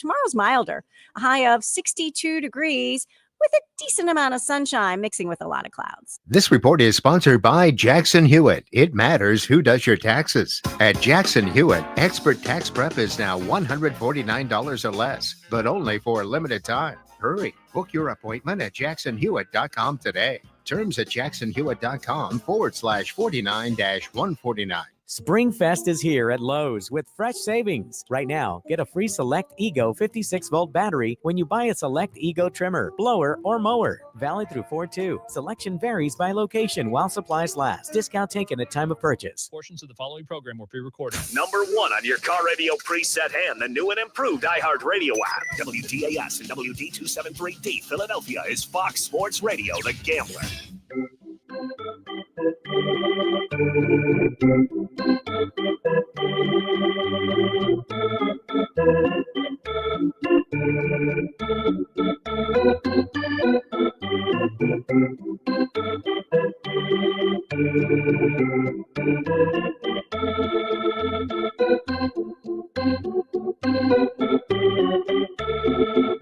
tomorrow's milder, a high of 62 degrees with a decent amount of sunshine mixing with a lot of clouds. This report is sponsored by Jackson Hewitt. It matters who does your taxes. At Jackson Hewitt, expert tax prep is now $149 or less, but only for a limited time. Hurry, book your appointment at jacksonhewitt.com today. Terms at jacksonhewitt.com/49-149. Springfest is here at Lowe's with fresh savings. Right now, get a free Select Ego 56-volt battery when you buy a Select Ego trimmer, blower, or mower. Valid through 4/2. Selection varies by location while supplies last. Discount taken at time of purchase. Portions of the following program were pre-recorded. Number 1 on your car radio preset and the new and improved iHeartRadio app. WDAS and WD273D Philadelphia is Fox Sports Radio, The Gambler.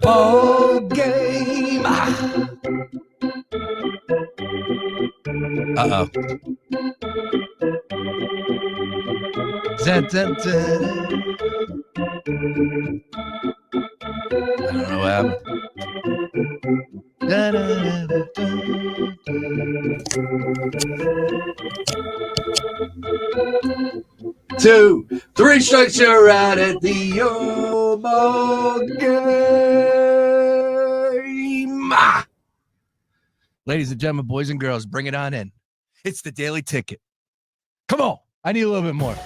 Ball game. Uh-oh. Dun, dun, dun. I don't know what happened. Da, da, da, da, da. 2, 3 strikes, you're out at the ball game. Ladies and gentlemen, boys and girls, bring it on in. It's the Daily Ticket. Come on. I need a little bit more.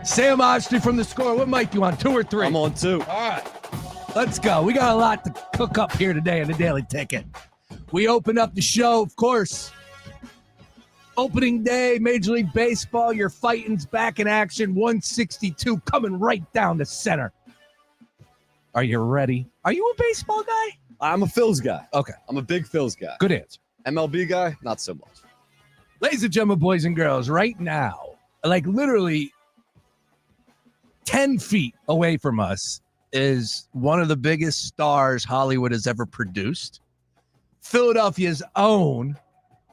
Sam Oshtry from The Score. What mic you on, 2 or 3? I'm on 2. All right. Let's go. We got a lot to cook up here today in the Daily Ticket. We open up the show, of course. Opening day, Major League Baseball. Your fighting's back in action. 162 coming right down the center. Are you ready? Are you a baseball guy? I'm a Phils guy. Okay. I'm a big Phils guy. Good answer. MLB guy, not so much. Ladies and gentlemen, boys and girls, right now, like literally 10 feet away from us is one of the biggest stars Hollywood has ever produced. Philadelphia's own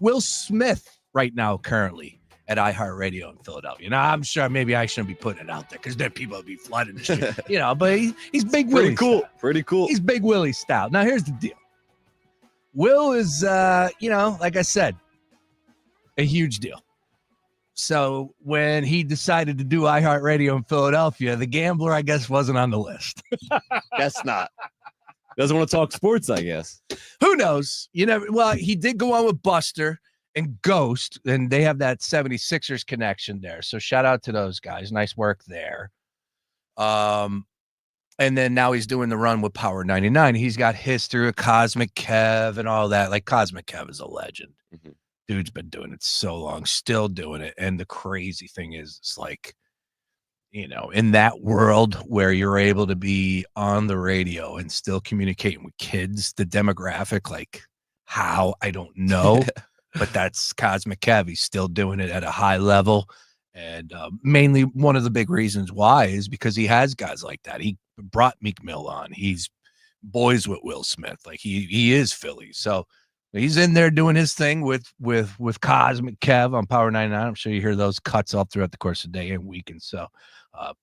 Will Smith right now currently at iHeartRadio in Philadelphia. Now, I'm sure maybe I shouldn't be putting it out there because then people will be flooding the street, but he's Big Willie. Pretty cool. He's Big Willie style. Now, here's the deal. Will is, like I said, a huge deal. So when he decided to do iHeartRadio in Philadelphia, the Gambler, I guess, wasn't on the list. Guess not. Doesn't want to talk sports, I guess. Who knows? Well, he did go on with Buster and Ghost, and they have that 76ers connection there. So shout out to those guys. Nice work there. And then now he's doing the run with Power 99. He's got history with Cosmic Kev and all that. Like, Cosmic Kev is a legend. Mm-hmm. Dude's been doing it so long, still doing it. And the crazy thing is, it's like, in that world where you're able to be on the radio and still communicating with kids, the demographic, like how, I don't know, but that's Cosmic Kev. He's still doing it at a high level. And mainly one of the big reasons why is because he has guys like that. He brought Meek Mill on. He's boys with Will Smith. Like he is Philly. So he's in there doing his thing with Cosmic Kev on Power 99. I'm sure you hear those cuts all throughout the course of the day and week. And so,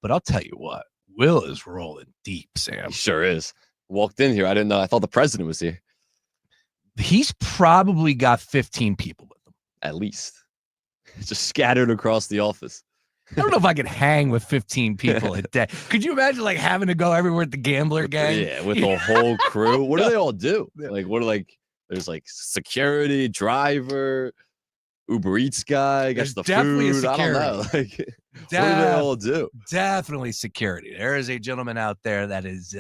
but I'll tell you what, Will is rolling deep, Sam. He sure is. Walked in here. I didn't know. I thought the president was here. He's probably got 15 people with him. At least. Just scattered across the office. I don't know if I could hang with 15 people a day. Could you imagine like having to go everywhere with the Gambler gang? Yeah, with the whole crew. What do they all do? There's like security, driver, Uber Eats guy, gets the food. I don't know. Like, what do they all do? Definitely security. There is a gentleman out there that is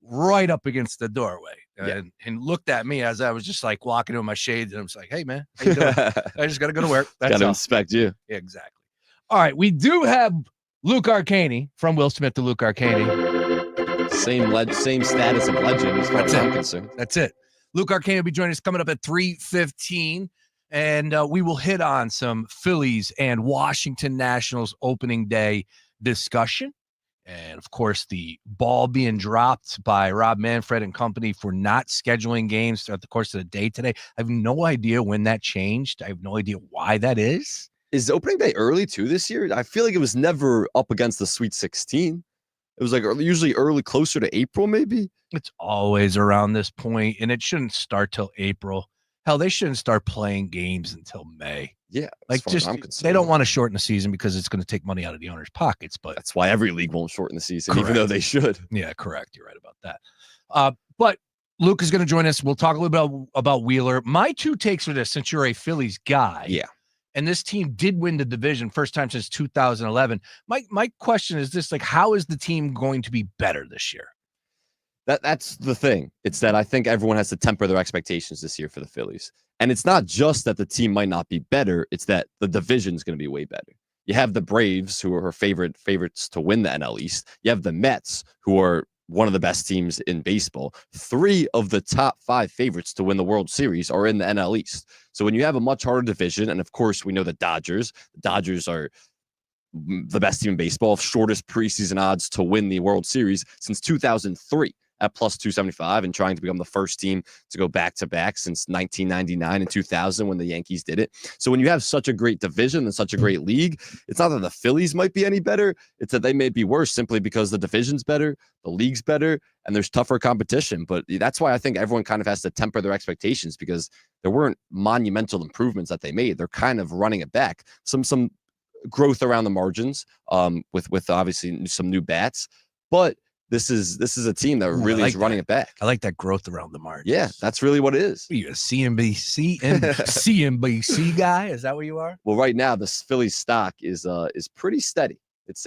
right up against the doorway and looked at me as I was just like walking in my shades, and I was like, "Hey man, how you doing? I just got to go to work. Got to inspect you." Yeah, exactly. All right, we do have Luke Arcaini, from Will Smith to Luke Arcaini. Same status of legend as far as I'm concerned. That's it. Luke Arcaini will be joining us coming up at 3:15, and we will hit on some Phillies and Washington Nationals opening day discussion. And of course, the ball being dropped by Rob Manfred and company for not scheduling games throughout the course of the day today. I have no idea when that changed. I have no idea why that is. Is opening day early too this year? I feel like it was never up against the Sweet 16. It was like usually early, closer to April, maybe. It's always around this point, and it shouldn't start till April. Hell, they shouldn't start playing games until May. Yeah, like just they don't want to shorten the season because it's going to take money out of the owners' pockets. But that's why every league won't shorten the season, correct. Even though they should. Yeah, correct. You're right about that. But Luke is going to join us. We'll talk a little bit about Wheeler. My two takes for this, since you're a Phillies guy. Yeah. And this team did win the division first time since 2011. My question is this: like, how is the team going to be better this year? That's the thing. It's that I think everyone has to temper their expectations this year for the Phillies. And it's not just that the team might not be better, it's that the division is going to be way better. You have the Braves, who are her favorites to win the NL East. You have the Mets, who are one of the best teams in baseball. 3 of the top 5 favorites to win the World Series are in the NL East. So when you have a much harder division, and of course we know the Dodgers are the best team in baseball, shortest preseason odds to win the World Series since 2003. At plus 275 and trying to become the first team to go back-to-back since 1999 and 2000 when the Yankees did it. So when you have such a great division and such a great league, it's not that the Phillies might be any better. It's that they may be worse simply because the division's better, the league's better, and there's tougher competition. But that's why I think everyone kind of has to temper their expectations because there weren't monumental improvements that they made. They're kind of running it back. Some growth around the margins with obviously some new bats. But this is a team that really is running it back. I like that growth around the margins. Yeah, that's really what it is. Are you a CNBC guy? Is that what you are? Well, right now the Phillies stock is pretty steady.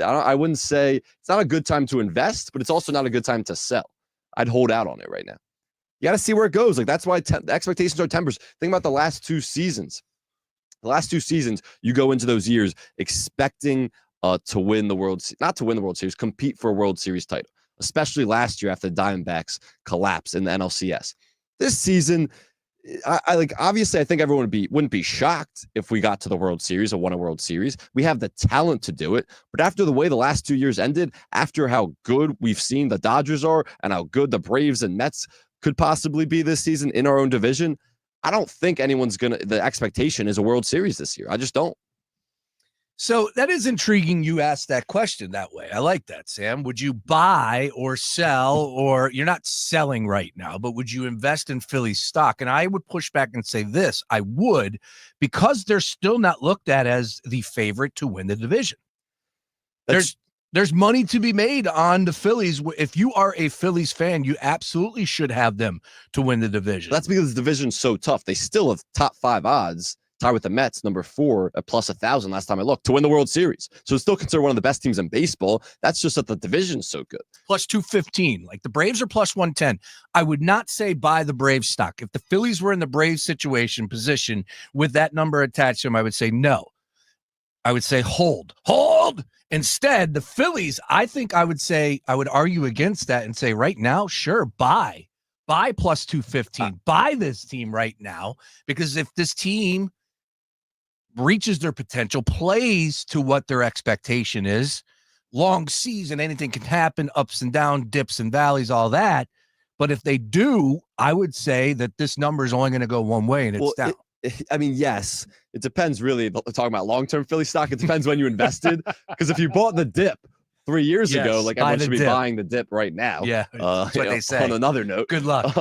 I wouldn't say it's not a good time to invest, but it's also not a good time to sell. I'd hold out on it right now. You got to see where it goes. Like that's why the expectations are tempers. Think about the last 2 seasons. The last 2 seasons, you go into those years expecting to win the not to win the World Series, compete for a World Series title. Especially last year after the Diamondbacks collapse in the NLCS. This season, obviously I think everyone wouldn't be shocked if we got to the World Series or won a World Series. We have the talent to do it, but after the way the last 2 years ended, after how good we've seen the Dodgers are and how good the Braves and Mets could possibly be this season in our own division, I don't think the expectation is a World Series this year. I just don't. So that is intriguing. You asked that question that way. I like that, Sam. Would you buy or sell, or you're not selling right now, but would you invest in Philly stock? And I would push back and say this. I would, because they're still not looked at as the favorite to win the division. There's money to be made on the Phillies. If you are a Phillies fan, you absolutely should have them to win the division. That's because the division's so tough. They still have top 5 odds. Tied with the Mets, number 4 at plus 1,000 last time I looked, to win the World Series. So it's still considered one of the best teams in baseball. That's just that the division's so good. Plus 215. Like the Braves are plus 110. I would not say buy the Braves stock. If the Phillies were in the Braves position with that number attached to them, I would say no. I would say hold. Instead, the Phillies, I think I would argue against that and say right now, sure, buy plus 215. Buy this team right now, because if this team reaches their potential, plays to what their expectation is, long season, anything can happen, ups and downs, dips and valleys, all that. But if they do, I would say that this number is only going to go one way, and it's down. Yes, it depends really. Talking about long-term Philly stock, it depends when you invested. Because if you bought the dip 3 years ago, like everyone should be buying the dip right now. Yeah, that's what they say. On another note, good luck.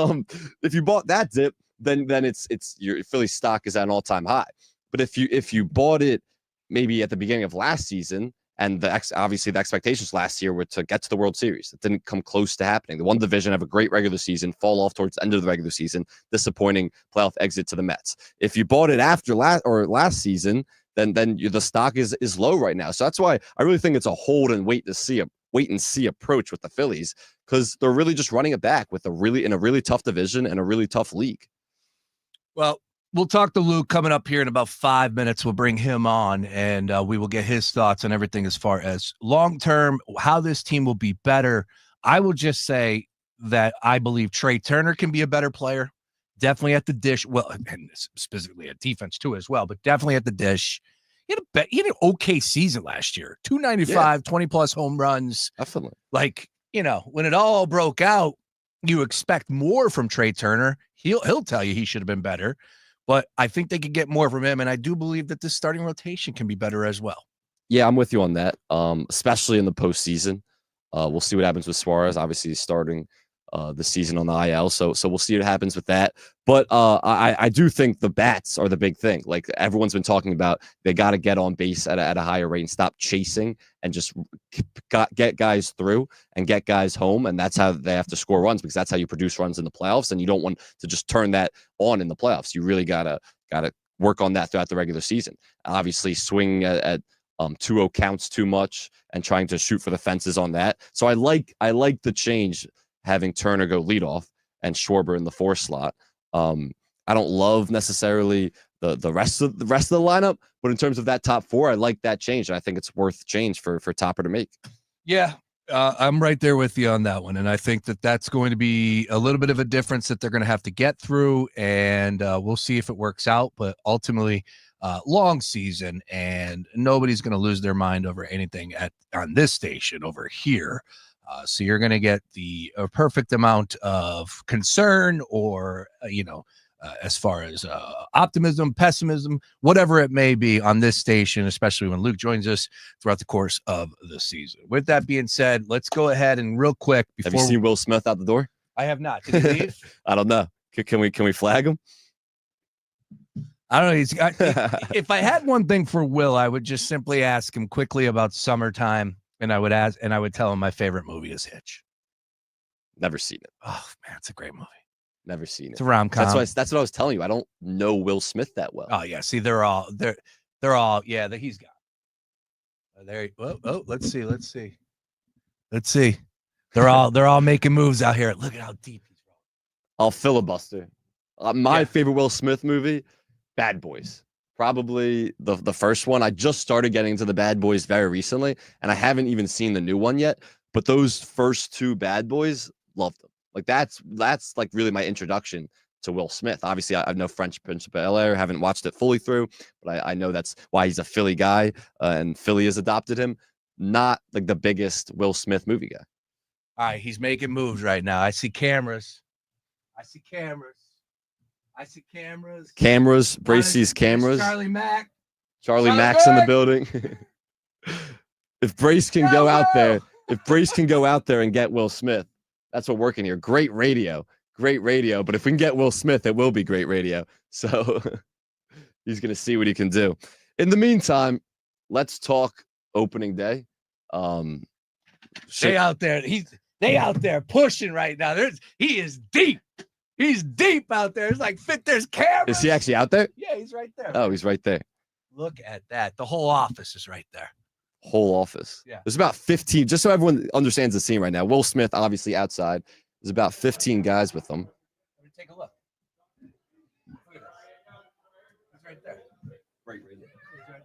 If you bought that dip, then it's your Philly stock is at an all-time high. But if you bought it maybe at the beginning of last season, and obviously the expectations last year were to get to the World Series, it didn't come close to happening. The one division, have a great regular season, fall off towards the end of the regular season, disappointing playoff exit to the Mets. If you bought it after last season, then the stock is low right now. So that's why I really think it's a hold and wait and see approach with the Phillies, because they're really just running it back in a really tough division and a really tough league. Well, we'll talk to Luke coming up here in about 5 minutes. We'll bring him on, and we will get his thoughts on everything as far as long-term, how this team will be better. I will just say that I believe Trey Turner can be a better player, definitely at the dish. Well, and specifically at defense too as well, but definitely at the dish. He had an okay season last year. 295, 20+ home runs. Definitely. Like, when it all broke out, you expect more from Trey Turner. He'll tell you he should have been better, but I think they could get more from him, and I do believe that this starting rotation can be better as well. Yeah, I'm with you on that. Especially in the postseason. We'll see what happens with Suarez. Obviously, he's starting the season on the IL, so we'll see what happens with that. But I do think the bats are the big thing. Like everyone's been talking about, they got to get on base at a higher rate and stop chasing and just get guys through and get guys home, and that's how they have to score runs, because that's how you produce runs in the playoffs. And you don't want to just turn that on in the playoffs. You really gotta work on that throughout the regular season. Obviously, swing at 2-0 counts too much and trying to shoot for the fences on that. So I like the change, having Turner go leadoff and Schwarber in the 4 slot. I don't love necessarily the rest of the lineup, but in terms of that top 4, I like that change, and I think it's worth change for Topper to make. Yeah, I'm right there with you on that one, and I think that's going to be a little bit of a difference that they're going to have to get through, and we'll see if it works out. But ultimately, long season, and nobody's going to lose their mind over anything on this station over here. So you're going to get the perfect amount of concern, or as far as optimism, pessimism, whatever it may be on this station, especially when Luke joins us throughout the course of the season. With that being said, let's go ahead and real quick. Have you seen Will Smith out the door? I have not. Did he leave? I don't know. Can we flag him? I don't know. If I had one thing for Will, I would just simply ask him quickly about Summertime, and I would tell him my favorite movie is Hitch. Never seen it. Oh man, it's a great movie. Never seen it. It's a rom-com. That's what I was telling you. I don't know Will Smith that well. Oh yeah, see, they're all yeah. He's got. There. Oh, let's see. They're all making moves out here. Look at how deep he's rolling. I'll filibuster. My favorite Will Smith movie, Bad Boys. Probably the first one. I just started getting into the Bad Boys very recently, and I haven't even seen the new one yet. But those first 2 Bad Boys, loved them. Like that's like really my introduction to Will Smith. Obviously, I know French Prince of Bel-Air, haven't watched it fully through, but I know that's why he's a Philly guy, and Philly has adopted him. Not like the biggest Will Smith movie guy. All right, he's making moves right now. I see cameras. Cameras. Brace sees cameras. Charlie Mack's in the building. If Brace can go out there, and get Will Smith, that's what working here. Great radio. But if we can get Will Smith, it will be great radio. So he's going to see what he can do. In the meantime, let's talk opening day. They out there pushing right now. He is deep. He's deep out there. It's like there's cameras. Is he actually out there? Yeah, he's right there. Oh, he's right there. Look at that. The whole office is right there. Whole office. Yeah. There's about 15, just so everyone understands the scene right now. Will Smith, obviously outside. There's about 15 guys with him. Let me take a look. Look at this. He's right there. Right. He's right there.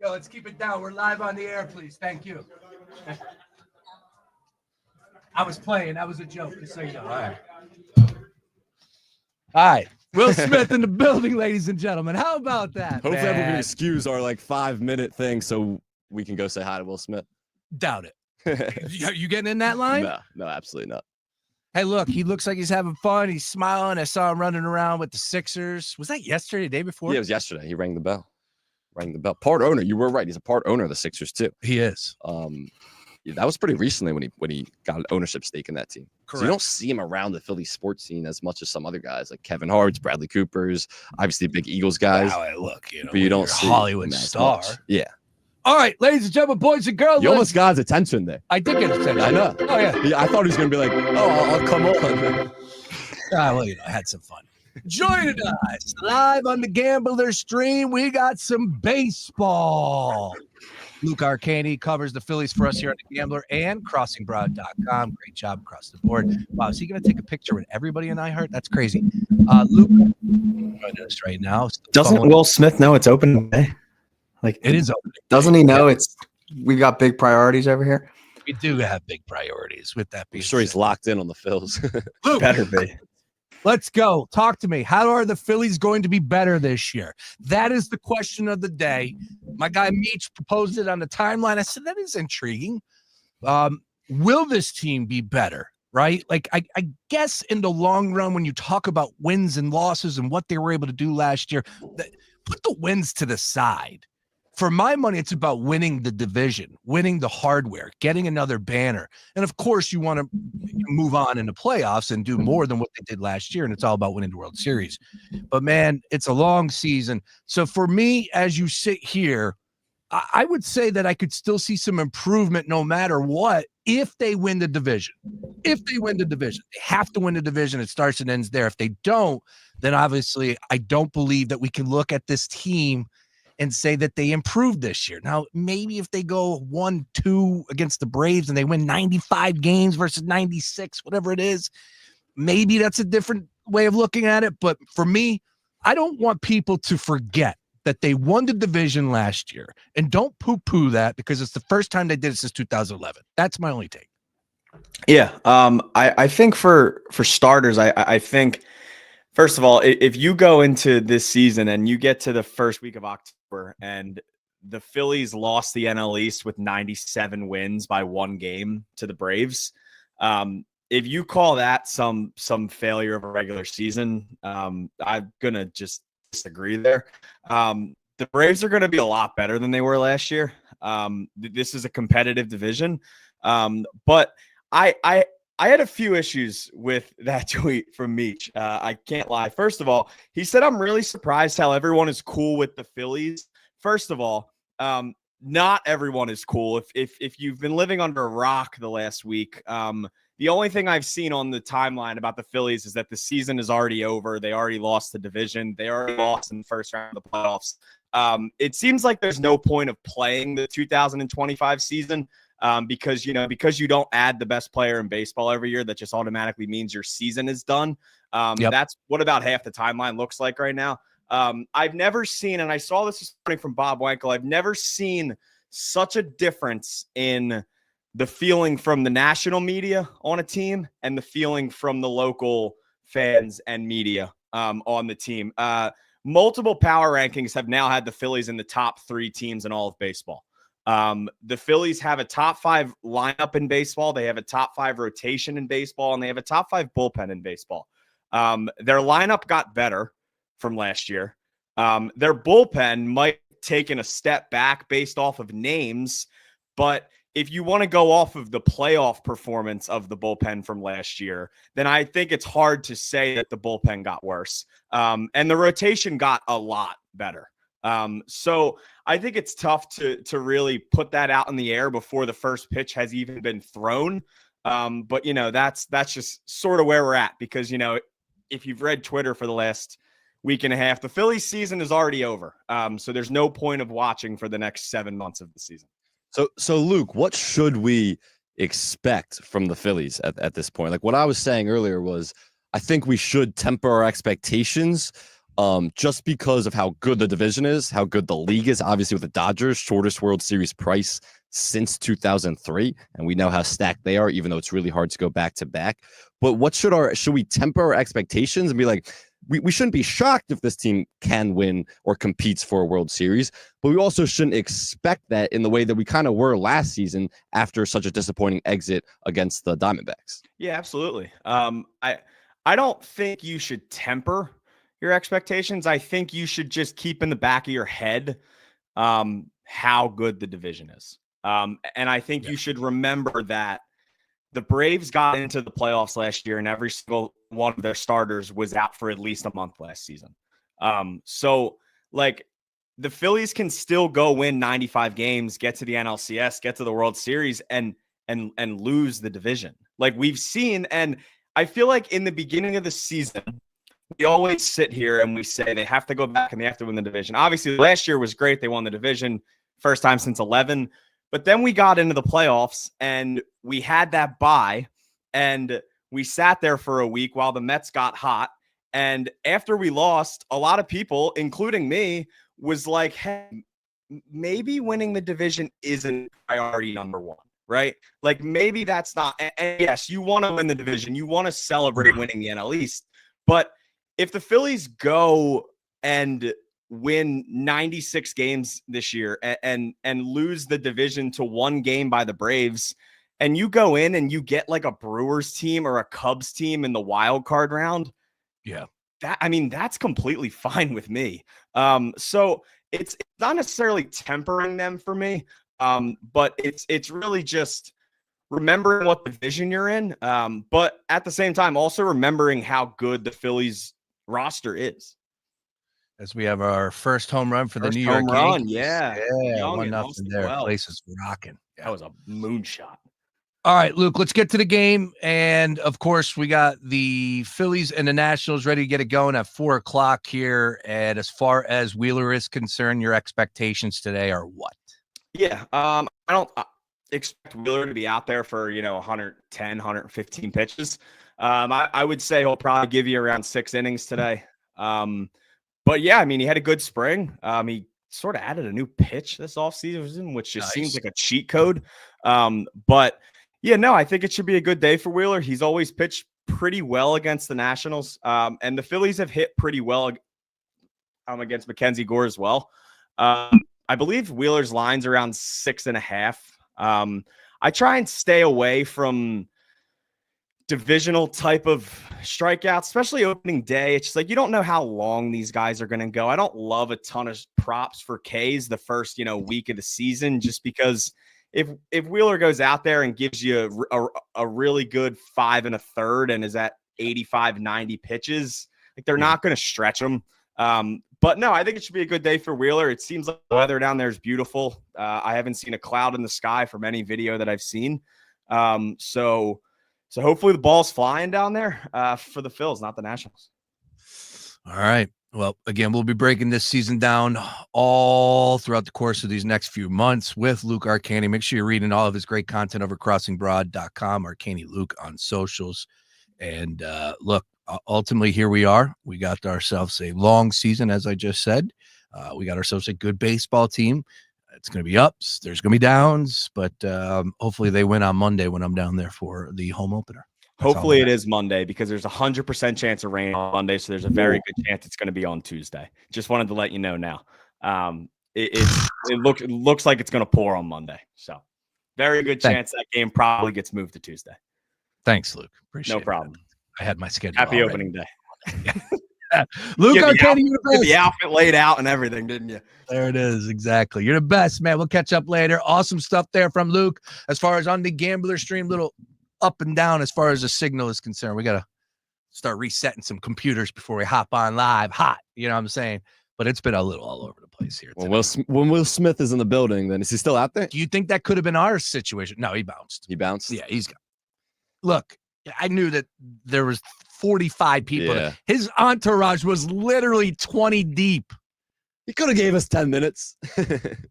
Yo, let's keep it down. We're live on the air, please. Thank you. I was playing. That was a joke, just so you know. All right. All right. Will Smith in the building, ladies and gentlemen. How about that? Hopefully man? everyone can excuse our 5-minute thing so we can go say hi to Will Smith. Doubt it. You getting in that line? No, absolutely not. Hey, look, he looks like he's having fun. He's smiling. I saw him running around with the Sixers. Was that yesterday, the day before? Yeah, it was yesterday. He rang the bell. Part owner. You were right. He's a part owner of the Sixers too. He is. Yeah, that was pretty recently when he got an ownership stake in that team. Correct. So you don't see him around the Philly sports scene as much as some other guys like Kevin Hart's, Bradley Cooper's, obviously big Eagles guys. Wow, look, but you don't see Hollywood star. Much. Yeah. All right, ladies and gentlemen, boys and girls. You almost got his attention there. I did get his attention. I know. Oh yeah. I thought he was gonna be like, I'll come on. Well, I had some fun. Joining us live on the Gambler stream, we got some baseball. Luke Arcaini covers the Phillies for us here at the Gambler and crossingbroad.com. Great job across the board. Wow, is he going to take a picture with everybody in iHeart? That's crazy. Luke joining us right now. Doesn't Will Smith know it's open day? It is open. Doesn't he know we got big priorities over here? We do have big priorities with that I'm being sure he's said. locked in on the Phils. Luke, Better be. let's go. Talk to me. How are the Phillies going to be better this year? That is the question of the day. My guy Meach proposed it on the timeline. I said, that is intriguing. Will this team be better? Right? Like, I guess in the long run, when you talk about wins and losses and what they were able to do last year, put the wins to the side. For my money, it's about winning the division, winning the hardware, getting another banner. And of course, you want to move on in the playoffs and do more than what they did last year. And it's all about winning the World Series. But man, it's a long season. So for me, as you sit here, I would say that I could still see some improvement no matter what if they win the division. If they win the division, they have to win the division. It starts and ends there. If they don't, then obviously I don't believe that we can look at this team and say that they improved this year. Now, maybe if they go 1-2 against the Braves and they win 95 games versus 96, whatever it is, maybe that's a different way of looking at it. But for me, I don't want people to forget that they won the division last year, and don't poo-poo that because it's the first time they did it since 2011. That's my only take. Yeah. I think for starters, I think, first of all, if you go into this season and you get to the first week of October and the Phillies lost the NL East with 97 wins by one game to the Braves, if you call that some failure of a regular season, I'm going to just disagree there. The Braves are going to be a lot better than they were last year. This is a competitive division. But I had a few issues with that tweet from Meach. I can't lie. First of all, he said, I'm really surprised how everyone is cool with the Phillies. First of all, not everyone is cool. If you've been living under a rock the last week, the only thing I've seen on the timeline about the Phillies is that the season is already over. They already lost the division. They already lost in the first round of the playoffs. It seems like there's no point of playing the 2025 season because you don't add the best player in baseball every year. That just automatically means your season is done. That's what about half the timeline looks like right now. I've never seen, and I saw this morning from Bob Wankel, I've never seen such a difference in the feeling from the national media on a team and the feeling from the local fans and media on the team. Multiple power rankings have now had the Phillies in the top 3 teams in all of baseball. The Phillies have a top 5 lineup in baseball. They have a top 5 rotation in baseball, and they have a top 5 bullpen in baseball. Their lineup got better from last year. Their bullpen might have taken a step back based off of names, but if you want to go off of the playoff performance of the bullpen from last year, then I think it's hard to say that the bullpen got worse. And the rotation got a lot better. So I think it's tough to really put that out in the air before the first pitch has even been thrown. But that's just sort of where we're at because, if you've read Twitter for the last week and a half, the Phillies season is already over. So there's no point of watching for the next 7 months of the season. So Luke, what should we expect from the Phillies at this point? Like what I was saying earlier was, I think we should temper our expectations just because of how good the division is, how good the league is. Obviously, with the Dodgers, shortest World Series price since 2003, and we know how stacked they are, even though it's really hard to go back to back. But should we temper our expectations and be like, we shouldn't be shocked if this team can win or competes for a World Series, but we also shouldn't expect that in the way that we kind of were last season after such a disappointing exit against the Diamondbacks. Yeah, absolutely. I don't think you should temper your expectations. I think you should just keep in the back of your head how good the division is. And I think you should remember that the Braves got into the playoffs last year and every single one of their starters was out for at least a month last season. So like the Phillies can still go win 95 games, get to the NLCS, get to the World Series and lose the division. Like we've seen. And I feel like in the beginning of the season, we always sit here and we say they have to go back and they have to win the division. Obviously last year was great. They won the division first time since 11. But then we got into the playoffs and we had that bye and we sat there for a week while the Mets got hot. And after we lost, a lot of people, including me, was like, hey, maybe winning the division isn't priority number 1, right? Like maybe that's not, and yes, you want to win the division. You want to celebrate winning the NL East. But if the Phillies go and win 96 games this year and lose the division to 1 game by the Braves, and you go in and you get like a Brewers team or a Cubs team in the wild card round, that's completely fine with me. So it's not necessarily tempering them for me, but it's really just remembering what division you're in, but at the same time also remembering how good the Phillies roster is. As we have our first home run for the New York Yankees. Yeah, Young 1-0 there. well. Place is rocking. Yeah. That was a moonshot. All right, Luke, let's get to the game. And of course, we got the Phillies and the Nationals ready to get it going at 4:00 here. And as far as Wheeler is concerned, your expectations today are what? Yeah, I don't expect Wheeler to be out there for 110, 115 pitches. I would say he'll probably give you around 6 innings today. But yeah, I mean, he had a good spring. He sort of added a new pitch this offseason, which just seems like a cheat code. But yeah, no, I think it should be a good day for Wheeler. He's always pitched pretty well against the Nationals. And the Phillies have hit pretty well against Mackenzie Gore as well. I believe Wheeler's line's around 6.5. I try and stay away from divisional type of strikeouts, especially opening day. It's just like you don't know how long these guys are going to go. I don't love a ton of props for Ks the first week of the season, just because if Wheeler goes out there and gives you a really good 5 1/3 and is at 85, 90 pitches, like they're not going to stretch him. But no, I think it should be a good day for Wheeler. It seems like the weather down there is beautiful. I haven't seen a cloud in the sky from any video that I've seen. So hopefully the ball's flying down there for the Phils, not the Nationals. All right. Well, again, we'll be breaking this season down all throughout the course of these next few months with Luke Arcaini. Make sure you're reading all of his great content over crossingbroad.com, Arcaini Luke on socials. And look, ultimately, here we are. We got ourselves a long season, as I just said. We got ourselves a good baseball team. It's going to be ups. There's going to be downs, but hopefully they win on Monday when I'm down there for the home opener. Hopefully it is Monday, because there's 100% of rain on Monday, so there's a very good chance it's going to be on Tuesday. Just wanted to let you know now. It looks like it's going to pour on Monday, so very good chance that game probably gets moved to Tuesday. Thanks, Luke. Appreciate it. No problem. I had my schedule. Happy already. opening day. Luke Arcaini, you had the outfit laid out and everything, didn't you? There it is. Exactly. You're the best, man. We'll catch up later. Awesome stuff there from Luke. As far as on the Gambler stream, little up and down as far as the signal is concerned. We got to start resetting some computers before we hop on live hot. You know what I'm saying? But it's been a little all over the place here. When Will Smith is in the building, then is he still out there? Do you think that could have been our situation? No, he bounced. He bounced? Yeah, he's got. Look, I knew that there was 45 people. Yeah. His entourage was literally 20 deep. He could have gave us 10 minutes.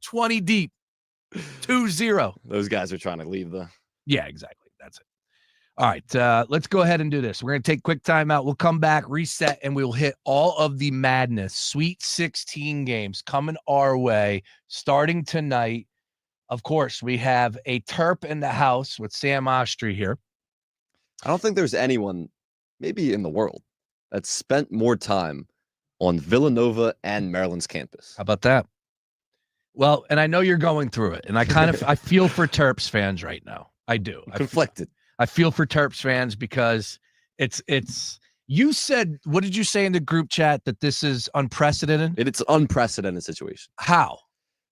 20 deep. 2-0. Those guys are trying to leave the. Yeah, exactly. That's it. All right, let's go ahead and do this. We're going to take a quick time out. We'll come back, reset, and we'll hit all of the madness. Sweet 16 games coming our way starting tonight. Of course, we have a Terp in the house with Sam Oshtry here. I don't think there's anyone, maybe in the world, that spent more time on Villanova and Maryland's campus. How about that? Well, and I know you're going through it, and I feel for Terps fans right now. I do. I'm conflicted. I feel for Terps fans because it's you said, what did you say in the group chat, that this is unprecedented? It's an unprecedented situation. How?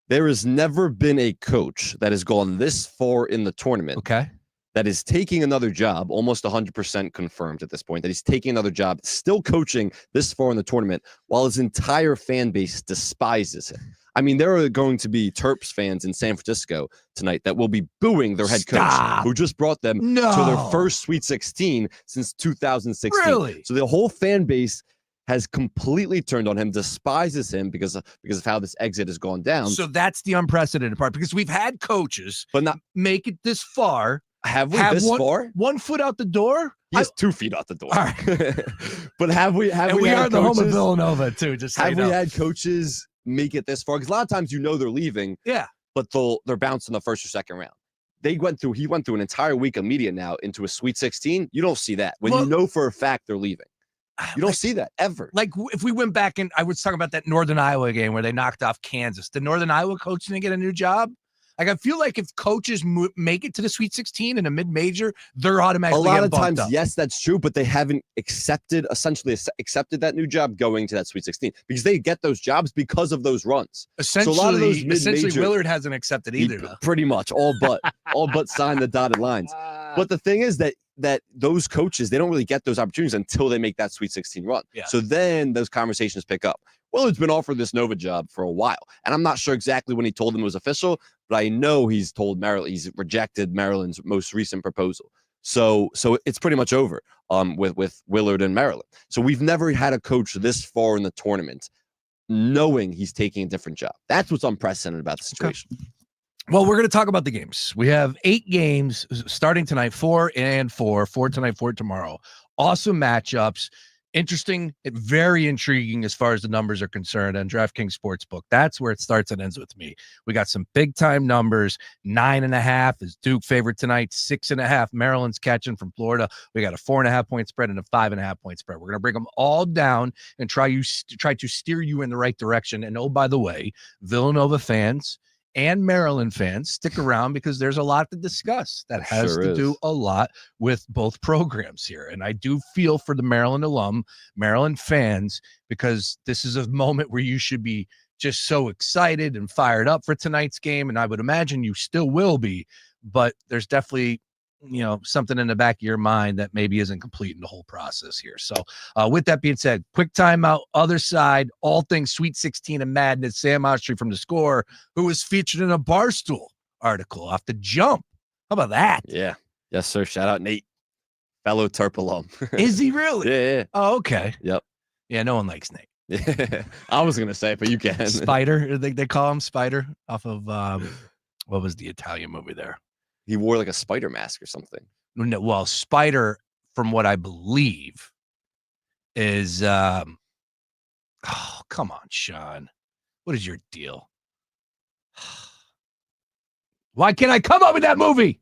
There has never been a coach that has gone this far in the tournament. Okay. That is taking another job, almost 100% confirmed at this point, that he's taking another job, still coaching this far in the tournament, while his entire fan base despises him. I mean, there are going to be Terps fans in San Francisco tonight that will be booing their head coach, who just brought them to their first Sweet 16 since 2016. Really? So the whole fan base has completely turned on him, despises him because of how this exit has gone down. So that's the unprecedented part, because we've had coaches but not make it this far. Have we this far? 1 foot out the door? He has 2 feet out the door. All right. But have we and we are had the coaches, home of Villanova too, just so have you know. we had coaches make it this far? Because a lot of times they're leaving, yeah, but they're bounced in the first or second round. he went through an entire week of media now into a Sweet 16. You don't see that when you know for a fact they're leaving. You don't see that ever. Like if we went back and I was talking about that Northern Iowa game where they knocked off Kansas, the Northern Iowa coach didn't get a new job. Like I feel like if coaches make it to the Sweet 16 in a mid-major, they're automatically a lot of bumped times. up. Yes, that's true, but they haven't essentially accepted that new job going to that Sweet 16 because they get those jobs because of those runs. Essentially, so a lot of those essentially Willard hasn't accepted either. Though. Pretty much all but signed the dotted lines. But the thing is that those coaches, they don't really get those opportunities until they make that Sweet 16 run. Yeah. So then those conversations pick up. Willard's been offered this Nova job for a while, and I'm not sure exactly when he told them it was official, but I know he's told Maryland he's rejected Maryland's most recent proposal. So it's pretty much over with Willard and Maryland. So we've never had a coach this far in the tournament knowing he's taking a different job. That's what's unprecedented about the situation. Okay. Well, we're going to talk about the games. We have 8 games starting tonight, 4 and 4 tonight, 4 tomorrow. Awesome matchups. Interesting, very intriguing as far as the numbers are concerned on DraftKings Sportsbook. That's where it starts and ends with me. We got some big-time numbers. 9.5 is Duke favorite tonight. 6.5, Maryland's catching from Florida. We got a 4.5-point spread and a 5.5-point spread. We're going to bring them all down and try to steer you in the right direction. And, oh, by the way, Villanova fans and Maryland fans, stick around because there's a lot to discuss that has to do a lot with both programs here. And I do feel for the Maryland alum, Maryland fans, because this is a moment where you should be just so excited and fired up for tonight's game. And I would imagine you still will be, but there's definitely, something in the back of your mind that maybe isn't complete in the whole process here. So with that being said, quick timeout, other side, all things Sweet 16 and madness. Sam Oshtry from The Score, who was featured in a Barstool article off the jump. How about that? Yeah. Yes, sir. Shout out Nate, fellow Terp alum. Is he really? Yeah. Oh, okay. Yep. Yeah, no one likes Nate. Yeah. I was going to say it, but you can. Spider. They call him Spider off of, what was the Italian movie there? He wore like a spider mask or something. No, well, Spider, from what I believe, is oh, come on, Sean. What is your deal? Why can't I come up with that movie?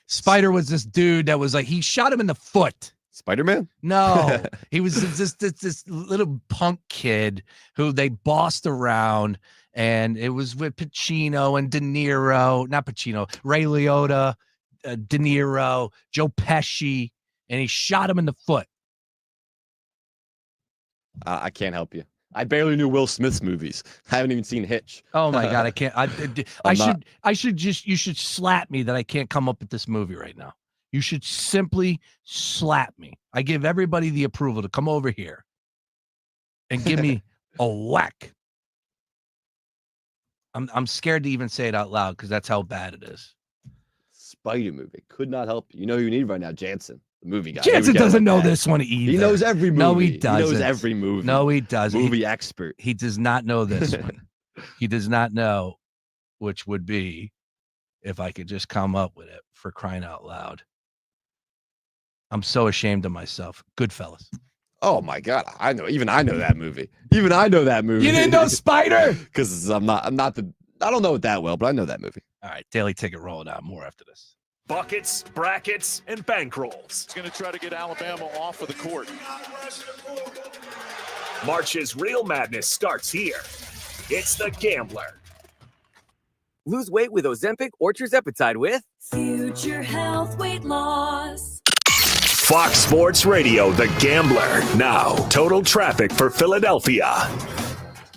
Spider was this dude that was like, he shot him in the foot. Spider-Man? No, he was this little punk kid who they bossed around. And it was with Pacino and De Niro, not Pacino, Ray Liotta, De Niro, Joe Pesci, and he shot him in the foot. I can't help you. I barely knew Will Smith's movies. I haven't even seen Hitch. Oh my God, I can't. You should slap me that I can't come up with this movie right now. You should simply slap me. I give everybody the approval to come over here and give me a whack. I'm scared to even say it out loud because that's how bad it is. Spider movie. Could not help you. You know who you need right now? Jansen, the movie guy. Jansen doesn't know this one either. He knows every movie. No, he doesn't. He knows every movie. No, he doesn't. Movie expert. He does not know this one. He does not know, which would be, if I could just come up with it, for crying out loud. I'm so ashamed of myself. Goodfellas. Oh my God. I know that movie. Even I know that movie. You didn't know Spider? Because I don't know it that well, but I know that movie. All right. Daily Ticket rolling out. More after this. Buckets, brackets, and bankrolls. He's going to try to get Alabama off of the court. March's real madness starts here. It's The Gambler. Lose weight with Ozempic or tirzepatide with Future Health Weight Loss. Fox Sports Radio, The Gambler. Now, total traffic for Philadelphia.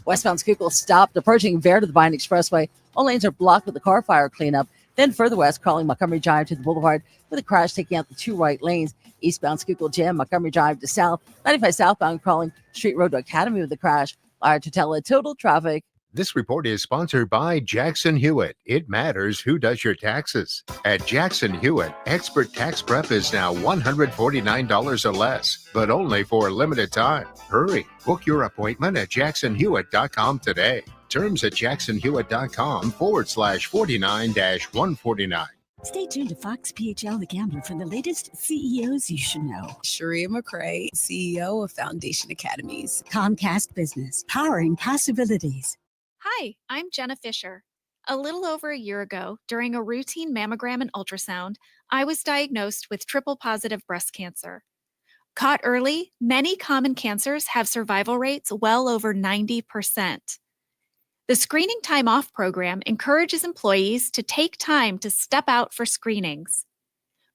Westbound Schuylkill stopped approaching Vare to the Vine Expressway. All lanes are blocked with the car fire cleanup. Then further west, crawling Montgomery Drive to the Boulevard with a crash taking out the 2 right lanes. Eastbound Schuylkill Jam, Montgomery Drive to south. 95 southbound crawling Street Road to Academy with a crash. Tutela total traffic. This report is sponsored by Jackson Hewitt. It matters who does your taxes. At Jackson Hewitt, expert tax prep is now $149 or less, but only for a limited time. Hurry. Book your appointment at jacksonhewitt.com today. Terms at jacksonhewitt.com/49-149. Stay tuned to Fox PHL The Gambler for the latest CEOs you should know. Sharia McRae, CEO of Foundation Academies. Comcast Business, powering possibilities. Hi, I'm Jenna Fisher. A little over a year ago, during a routine mammogram and ultrasound, I was diagnosed with triple-positive breast cancer. Caught early, many common cancers have survival rates well over 90%. The Screening Time Off program encourages employees to take time to step out for screenings.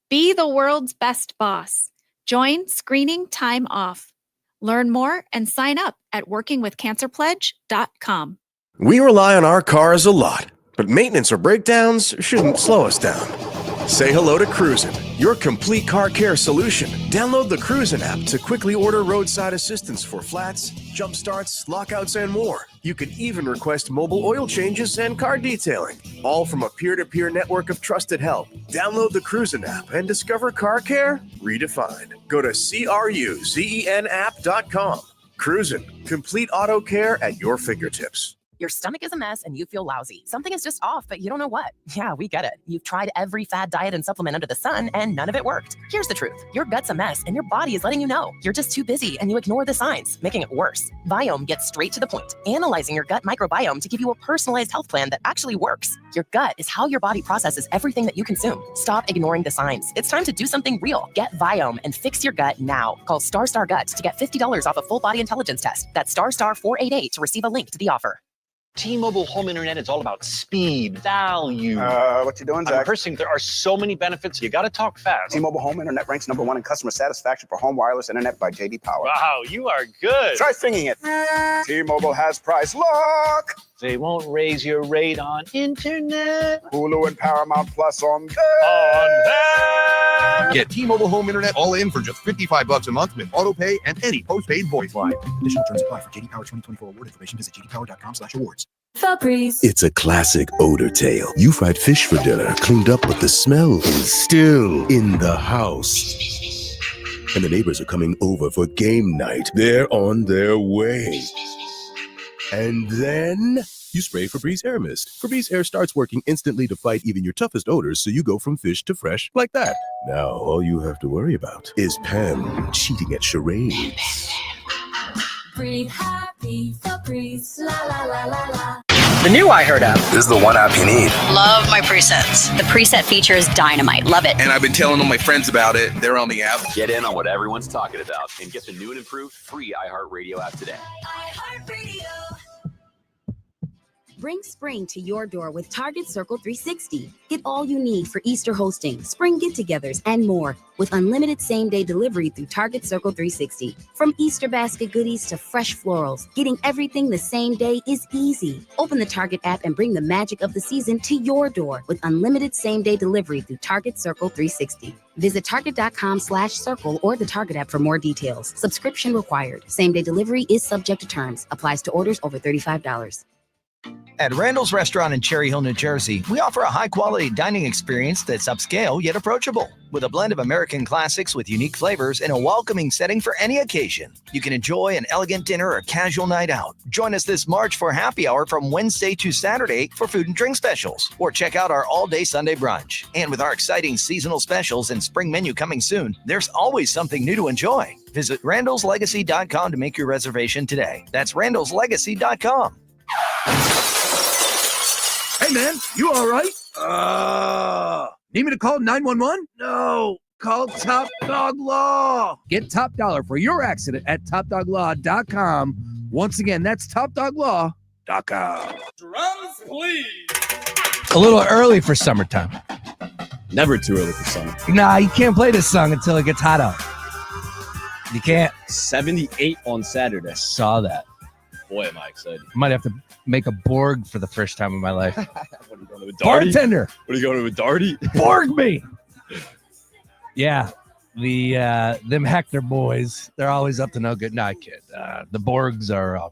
Be the world's best boss. Join Screening Time Off. Learn more and sign up at workingwithcancerpledge.com. We rely on our cars a lot, but maintenance or breakdowns shouldn't slow us down. Say hello to Cruisin', your complete car care solution. Download the Cruisin' app to quickly order roadside assistance for flats, jump starts, lockouts, and more. You can even request mobile oil changes and car detailing, all from a peer-to-peer network of trusted help. Download the Cruisin' app and discover car care redefined. Go to CRUZENapp.com. Cruisin', complete auto care at your fingertips. Your stomach is a mess and you feel lousy. Something is just off, but you don't know what. Yeah, we get it. You've tried every fad diet and supplement under the sun, and none of it worked. Here's the truth. Your gut's a mess, and your body is letting you know. You're just too busy, and you ignore the signs, making it worse. Viome gets straight to the point, analyzing your gut microbiome to give you a personalized health plan that actually works. Your gut is how your body processes everything that you consume. Stop ignoring the signs. It's time to do something real. Get Viome and fix your gut now. Call Star Gut to get $50 off a full body intelligence test. That's *488 to receive a link to the offer. T-Mobile home internet is all about speed, value. What you doing, Zach? I'm cursing. There are so many benefits. You got to talk fast. T-Mobile home internet ranks #1 in customer satisfaction for home wireless internet by J.D. Power. Wow, you are good. Try singing it. T-Mobile has price lock. They won't raise your rate on internet. Hulu and Paramount Plus on that. Get T-Mobile home internet all in for just $55 a month with auto pay and any postpaid voice line. Additional terms apply for JD Power 2024 award information. Visit jdpower.com/awards. Febreze. It's a classic odor tale. You fried fish for dinner, cleaned up, but the smell is still in the house. And the neighbors are coming over for game night. They're on their way. And then you spray Febreze Air Mist. Febreze Air starts working instantly to fight even your toughest odors, so you go from fish to fresh like that. Now, all you have to worry about is Pam cheating at charades. Breathe happy, Febreze, la la la la la. The new iHeart app. This is the one app you need. Love my presets. The preset feature is dynamite. Love it. And I've been telling all my friends about it. They're on the app. Get in on what everyone's talking about and get the new and improved free iHeartRadio app today. iHeartRadio. Bring spring to your door with Target Circle 360. Get all you need for Easter hosting, spring get-togethers, and more with unlimited same-day delivery through Target Circle 360. From Easter basket goodies to fresh florals, getting everything the same day is easy. Open the Target app and bring the magic of the season to your door with unlimited same-day delivery through Target Circle 360. Visit target.com/circle or the Target app for more details. Subscription required. Same-day delivery is subject to terms. Applies to orders over $35. At Randall's Restaurant in Cherry Hill, New Jersey, we offer a high-quality dining experience that's upscale yet approachable, with a blend of American classics with unique flavors in a welcoming setting for any occasion. You can enjoy an elegant dinner or casual night out. Join us this March for happy hour from Wednesday to Saturday for food and drink specials, or check out our all-day Sunday brunch. And with our exciting seasonal specials and spring menu coming soon, there's always something new to enjoy. Visit randallslegacy.com to make your reservation today. That's randallslegacy.com. Hey, man, you all right? Need me to call 911? No, call Top Dog Law. Get top dollar for your accident at topdoglaw.com. Once again, that's topdoglaw.com. Drums, please. A little early for summertime. Never too early for summer. Nah, you can't play this song until it gets hot out. You can't. 78 on Saturday. Saw that. Boy, am I excited. Might have to make a Borg for the first time in my life. What are you going to with Darty? Bartender. What are you going to with Darty? Borg me. Yeah. Them Hector boys, they're always up to no good. Nah, kid. The Borgs are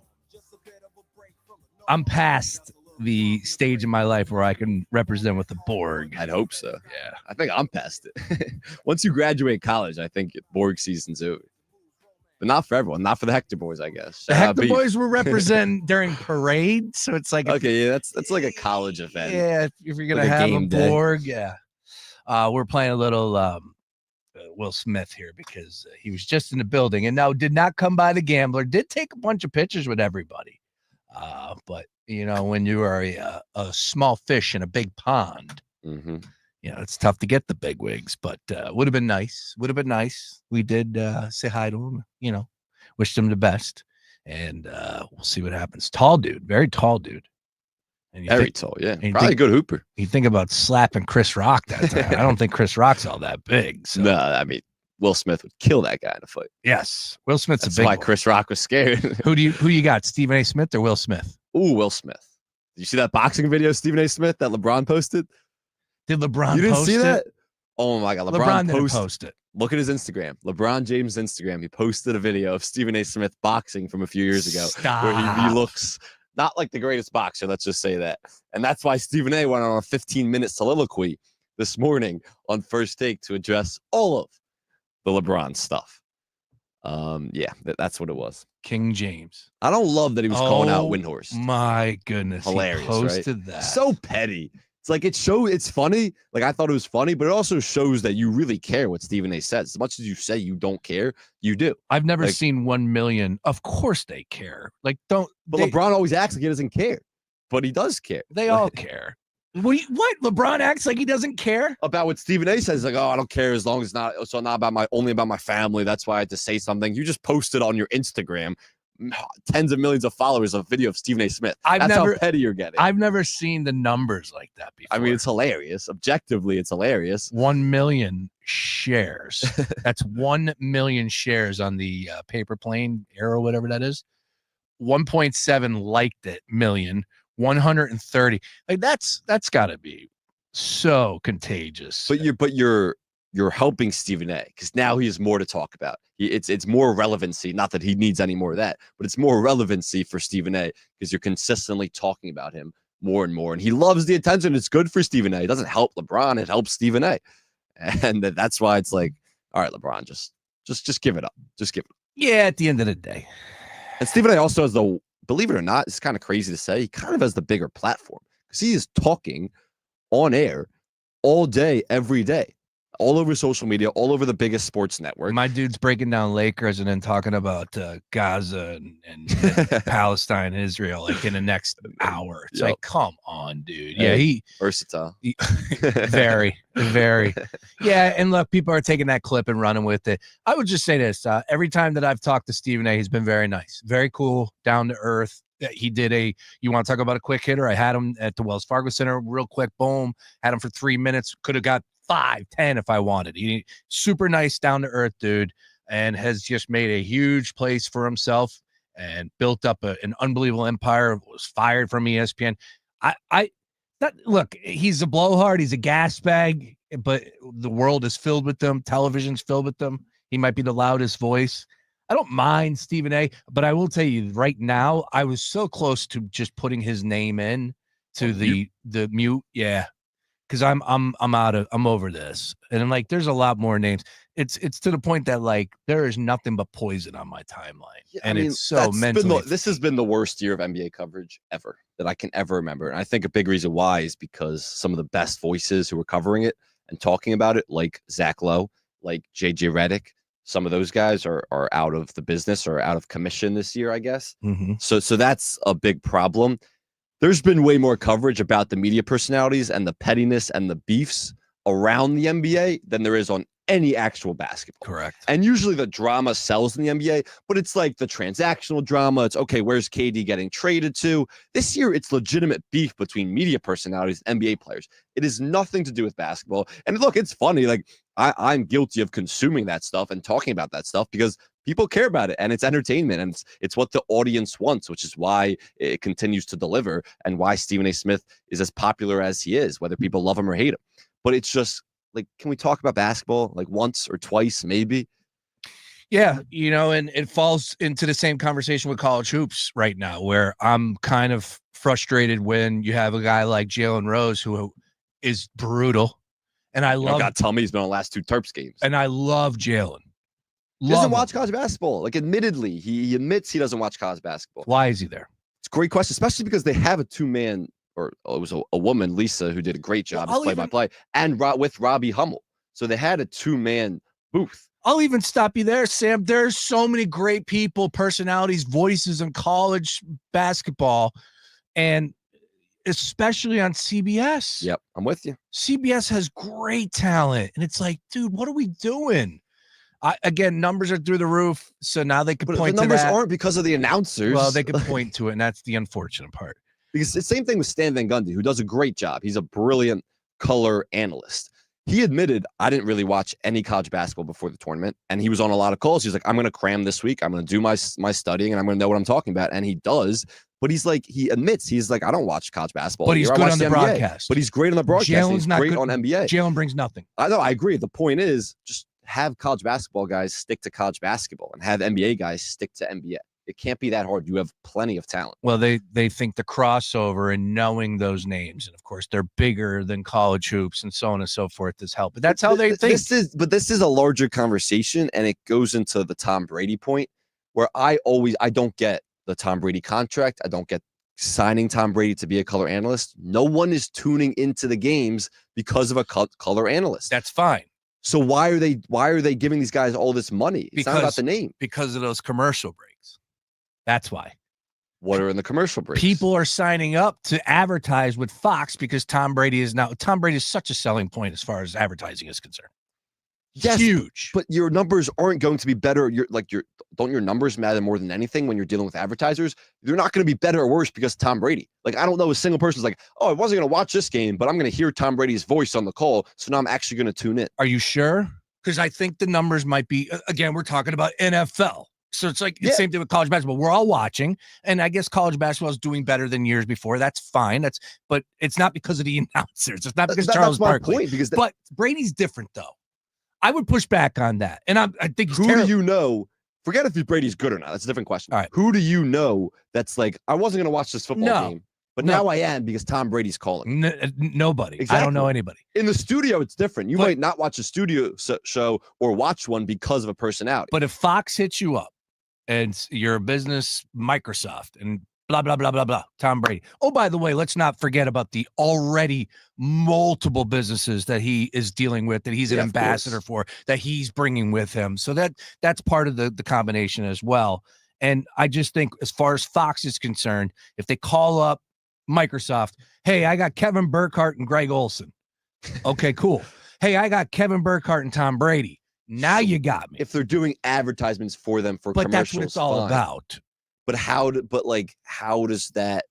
I'm past the stage in my life where I can represent with the Borg. I'd hope so. Yeah. I think I'm past it. Once you graduate college, I think Borg season's over. But not for everyone. Not for the Hector boys, I guess. The Hector boys were representing during parades, so it's like okay, yeah, that's like a college event. Yeah, if you're gonna like have a day. Borg, yeah. We're playing a little Will Smith here because he was just in the building and now did not come by the Gambler. Did take a bunch of pictures with everybody. But when you are a small fish in a big pond, it's tough to get the big wigs. But would have been nice. We did say hi to him. Wished him the best, and we'll see what happens. Tall dude, very tall dude. And very tall, yeah. Probably a good hooper. You think about slapping Chris Rock that time. I don't think Chris Rock's all that big. So. No, I mean, Will Smith would kill that guy in a fight. Yes. Will Smith's That's a big why one. Chris Rock was scared. Who you got? Stephen A. Smith or Will Smith? Ooh, Will Smith. Did you see that boxing video of Stephen A. Smith that LeBron posted? Did LeBron You didn't post see it? that? Oh my God. LeBron didn't post it. Look at his Instagram. LeBron James' Instagram. He posted a video of Stephen A. Smith boxing from a few years ago. Stop. Where he looks not like the greatest boxer, let's just say that. And that's why Stephen A. went on a 15-minute soliloquy this morning on First Take to address all of the LeBron stuff. That's what it was. King James. I don't love that he was calling out Windhorse. My goodness. Hilarious, he posted right? that. So petty. It's like it's funny. Like I thought it was funny, but it also shows that you really care what Stephen A. says. As much as you say you don't care, you do. I've never seen 1 million. Of course they care. But LeBron always acts like he doesn't care, but he does care. They all care. What? LeBron acts like he doesn't care about what Stephen A. says. Like, oh, I don't care as long as not about only about my family. That's why I had to say something. You just posted on your Instagram tens of millions of followers a video of Stephen A. Smith. That's how petty you're getting. I've never seen the numbers like that before. I mean, it's hilarious. Objectively, it's hilarious. 1 million shares. That's 1 million shares on the paper plane Arrow, whatever that is. 1.7 liked it million. 130. Like that's got to be so contagious. But you're helping Stephen A. because now he has more to talk about. It's more relevancy. Not that he needs any more of that, but it's more relevancy for Stephen A. because you're consistently talking about him more and more, and he loves the attention. It's good for Stephen A. It doesn't help LeBron. It helps Stephen A. And that's why it's like, all right, LeBron, just give it up. Just give it up. Yeah, at the end of the day. And Stephen A. also has believe it or not, it's kind of crazy to say, he kind of has the bigger platform because he is talking on air all day, every day, all over social media, all over the biggest sports network. My dude's breaking down Lakers and then talking about Gaza and Palestine and Israel like in the next hour. It's like, come on, dude. Yeah, he versatile. Very, very. Yeah, and look, people are taking that clip and running with it. I would just say this. Every time that I've talked to Stephen A., he's been very nice, very cool, down to earth. He did you want to talk about a quick hitter? I had him at the Wells Fargo Center, real quick, boom, had him for 3 minutes, could have got 5, 10 if I wanted. He super nice, down to earth dude, and has just made a huge place for himself and built up an unbelievable empire. Was fired from ESPN. Look, he's a blowhard, he's a gas bag, but the world is filled with them. Television's filled with them. He might be the loudest voice. I don't mind Stephen A., but I will tell you right now, I was so close to just putting his name in to the mute. Yeah. Because I'm over this. And I'm like, there's a lot more names. It's to the point that like there is nothing but poison on my timeline. Yeah, and it's so mentally. This has been the worst year of NBA coverage ever that I can ever remember. And I think a big reason why is because some of the best voices who were covering it and talking about it, like Zach Lowe, like JJ Redick, some of those guys are out of the business or out of commission this year, I guess. Mm-hmm. So that's a big problem. There's been way more coverage about the media personalities and the pettiness and the beefs around the NBA than there is on any actual basketball. Correct. And usually the drama sells in the NBA, but it's like the transactional drama. It's okay, where's KD getting traded to? This year, it's legitimate beef between media personalities and NBA players. It has nothing to do with basketball. And look, it's funny. Like I'm guilty of consuming that stuff and talking about that stuff because people care about it and it's entertainment and it's what the audience wants, which is why it continues to deliver and why Stephen A. Smith is as popular as he is, whether people love him or hate him. But it's just like, can we talk about basketball like once or twice, maybe? Yeah, and it falls into the same conversation with college hoops right now, where I'm kind of frustrated when you have a guy like Jalen Rose who is brutal. And I love. God, tell me he's been on the last 2 Terps games. And I love Jalen. He doesn't watch college basketball. Like, admittedly, he admits he doesn't watch college basketball. Why is he there? It's a great question, especially because they have a 2-man, or it was a woman, Lisa, who did a great job as play-by-play, and with Robbie Hummel. So they had a 2-man booth. I'll even stop you there, Sam. There's so many great people, personalities, voices in college basketball, and especially on CBS. Yep, I'm with you. CBS has great talent, and it's like, dude, what are we doing? Again, numbers are through the roof, so now they can point to that. The numbers aren't because of the announcers. Well, they can point to it, and that's the unfortunate part. Because it's the same thing with Stan Van Gundy, who does a great job. He's a brilliant color analyst. He admitted, I didn't really watch any college basketball before the tournament, and he was on a lot of calls. He's like, I'm going to cram this week. I'm going to do my studying, and I'm going to know what I'm talking about. And he does. But he admits, he's like, I don't watch college basketball. But he's good on the broadcast. But he's great on the broadcast. Jalen's not great good on NBA. Jalen brings nothing. I know. I agree. The point is just have college basketball guys stick to college basketball and have NBA guys stick to NBA. It can't be that hard. You have plenty of talent. Well, they think the crossover and knowing those names, and of course they're bigger than college hoops and so on and so forth has helped. But that's how they think. This is a larger conversation, and it goes into the Tom Brady point, where I don't get the Tom Brady contract. I don't get signing Tom Brady to be a color analyst. No one is tuning into the games because of a color analyst. That's fine. So why are they giving these guys all this money? It's not about the name. Because of those commercial breaks. That's why. What are in the commercial breaks? People are signing up to advertise with Fox because Tom Brady is such a selling point as far as advertising is concerned. Yes, huge. But your numbers aren't going to be better. Don't your numbers matter more than anything when you're dealing with advertisers? They're not going to be better or worse because Tom Brady. Like, I don't know a single person who's like, oh, I wasn't going to watch this game, but I'm going to hear Tom Brady's voice on the call, so now I'm actually going to tune in. Are you sure? Because I think the numbers might be, again, we're talking about NFL. So it's like the same thing with college basketball. We're all watching, and I guess college basketball is doing better than years before. That's fine. But it's not because of the announcers. It's not because Charles Barkley. But Brady's different, though. I would push back on that. And I think he's do you know? Forget if Brady's good or not. That's a different question. All right. Who do you know that's like, I wasn't going to watch this football game, but now I am because Tom Brady's calling. Nobody. Exactly. I don't know anybody. In the studio, it's different. You might not watch a studio show or watch one because of a personality. But if Fox hits you up and you're a business, Microsoft, and blah, blah, blah, blah, blah, Tom Brady. Oh, by the way, let's not forget about the already multiple businesses that he is dealing with, that he's an ambassador for, that he's bringing with him. So that's part of the combination as well. And I just think as far as Fox is concerned, if they call up Microsoft, hey, I got Kevin Burkhardt and Greg Olson. Okay, cool. Hey, I got Kevin Burkhardt and Tom Brady. Now you got me. If they're doing advertisements for them for commercials, that's what it's all about. But how does that?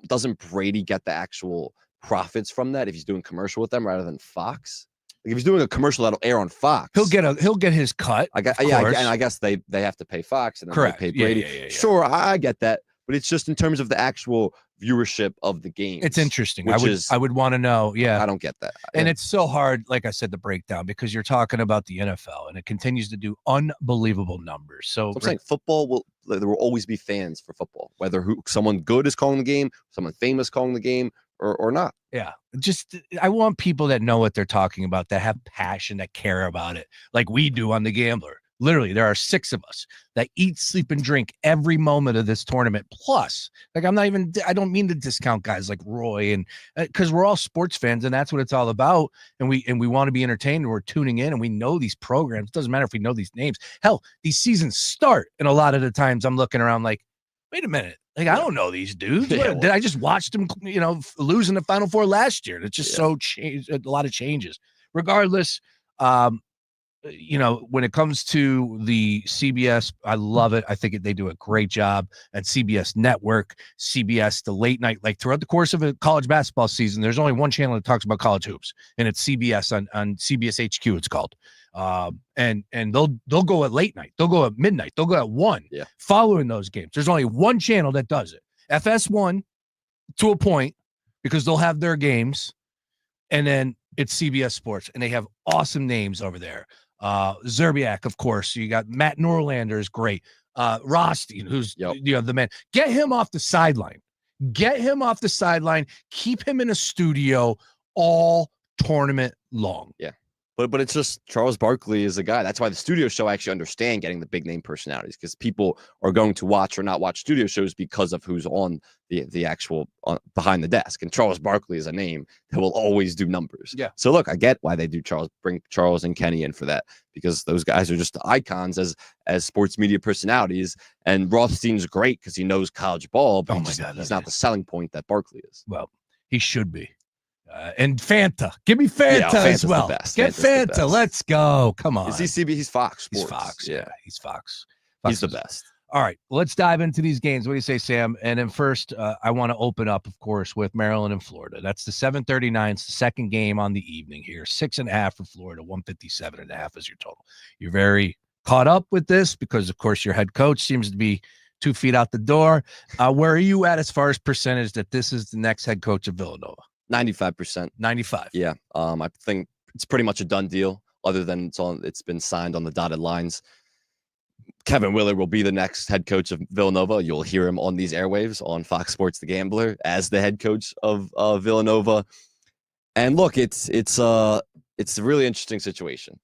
Doesn't Brady get the actual profits from that if he's doing commercial with them rather than Fox? Like if he's doing a commercial that'll air on Fox, he'll get his cut. And I guess they have to pay Fox and then correct. They pay Brady. Yeah. Sure, I get that, but it's just in terms of the actual viewership of the game. It's interesting. I would want to know. Yeah, I don't get that, and it's so hard, like I said, to break down because you're talking about the NFL and it continues to do unbelievable numbers. So I'm saying football there will always be fans for football, whether someone good is calling the game, someone famous calling the game, or not. Yeah, I want people that know what they're talking about, that have passion, that care about it, like we do on The Gambler. Literally, there are 6 of us that eat, sleep, and drink every moment of this tournament. Plus, like I don't mean to discount guys like Roy, and because we're all sports fans, and that's what it's all about. And we want to be entertained, and we're tuning in, and we know these programs. It doesn't matter if we know these names. Hell, these seasons start, and a lot of the times I'm looking around like, wait a minute, like I don't know these dudes. Did I just watch them, lose in the Final Four last year? It's just so changed. A lot of changes. Regardless. When it comes to the CBS, I love it. I think they do a great job. And CBS Network, CBS, the late night, like throughout the course of a college basketball season, there's only one channel that talks about college hoops, and it's CBS on CBS HQ. It's called, and they'll go at late night, they'll go at midnight, they'll go at 1. Yeah. Following those games, there's only one channel that does it. FS1 to a point because they'll have their games, and then it's CBS Sports, and they have awesome names over there. Zerbiak, of course. You got Matt Norlander is great. Rothstein, who's the man. Get him off the sideline. Keep him in a studio all tournament long. Yeah. But it's just Charles Barkley is a guy. That's why the studio show, I actually understand getting the big name personalities, because people are going to watch or not watch studio shows because of who's on the actual behind the desk. And Charles Barkley is a name that will always do numbers. Yeah. So look, I get why they do bring Charles and Kenny in for that, because those guys are just icons as sports media personalities. And Rothstein's great because he knows college ball, but he's not the selling point that Barkley is. Well, he should be. And Fanta. Give me Fanta as well. Get Fanta. Let's go. Come on. Is he CB? He's Fox Sports. He's Fox. Yeah, he's Fox. He's the best. All right, let's dive into these games. What do you say, Sam? And then first, I want to open up, of course, with Maryland and Florida. That's the 7:39. It's the second game on the evening here. 6.5 for Florida. 157.5 is your total. You're very caught up with this because, of course, your head coach seems to be 2 feet out the door. Where are you at as far as percentage that this is the next head coach of Villanova? 95%. 95. Yeah. I think it's pretty much a done deal, other than it's been signed on the dotted lines. Kevin Willard will be the next head coach of Villanova. You'll hear him on these airwaves on Fox Sports The Gambler as the head coach of Villanova. And look, it's a really interesting situation.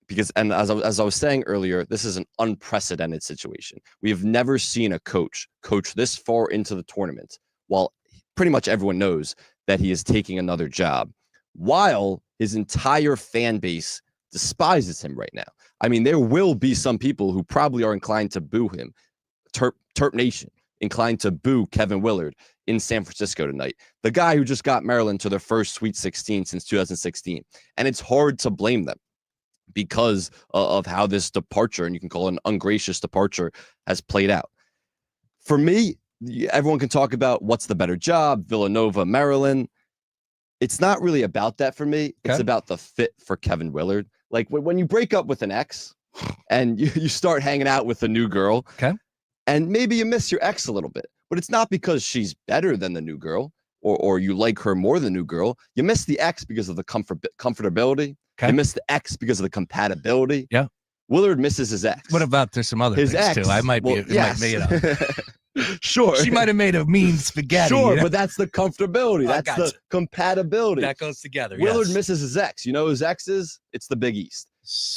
Because as I was saying earlier, this is an unprecedented situation. We have never seen a coach this far into the tournament while pretty much everyone knows that he is taking another job, while his entire fan base despises him right now. I mean, there will be some people who probably are inclined to boo him. Terp Nation inclined to boo Kevin Willard in San Francisco tonight, the guy who just got Maryland to their first Sweet 16 since 2016. And it's hard to blame them because of how this departure, and you can call it an ungracious departure, has played out. For me, everyone can talk about what's the better job, Villanova, Maryland. It's not really about that for me. It's about the fit for Kevin Willard. Like when you break up with an ex and you start hanging out with a new girl, and maybe you miss your ex a little bit, but it's not because she's better than the new girl or you like her more than the new girl. You miss the ex because of the comfortability. You miss the ex because of the compatibility. Yeah. Willard misses his ex. What about there's some other his things ex, too? I might well, be yes. made up. Sure. She might have made a mean spaghetti. Sure, you know? but that's the comfortability. That's the compatibility. That goes together. Willard yes. misses his ex. You know who his ex is? It's the Big East.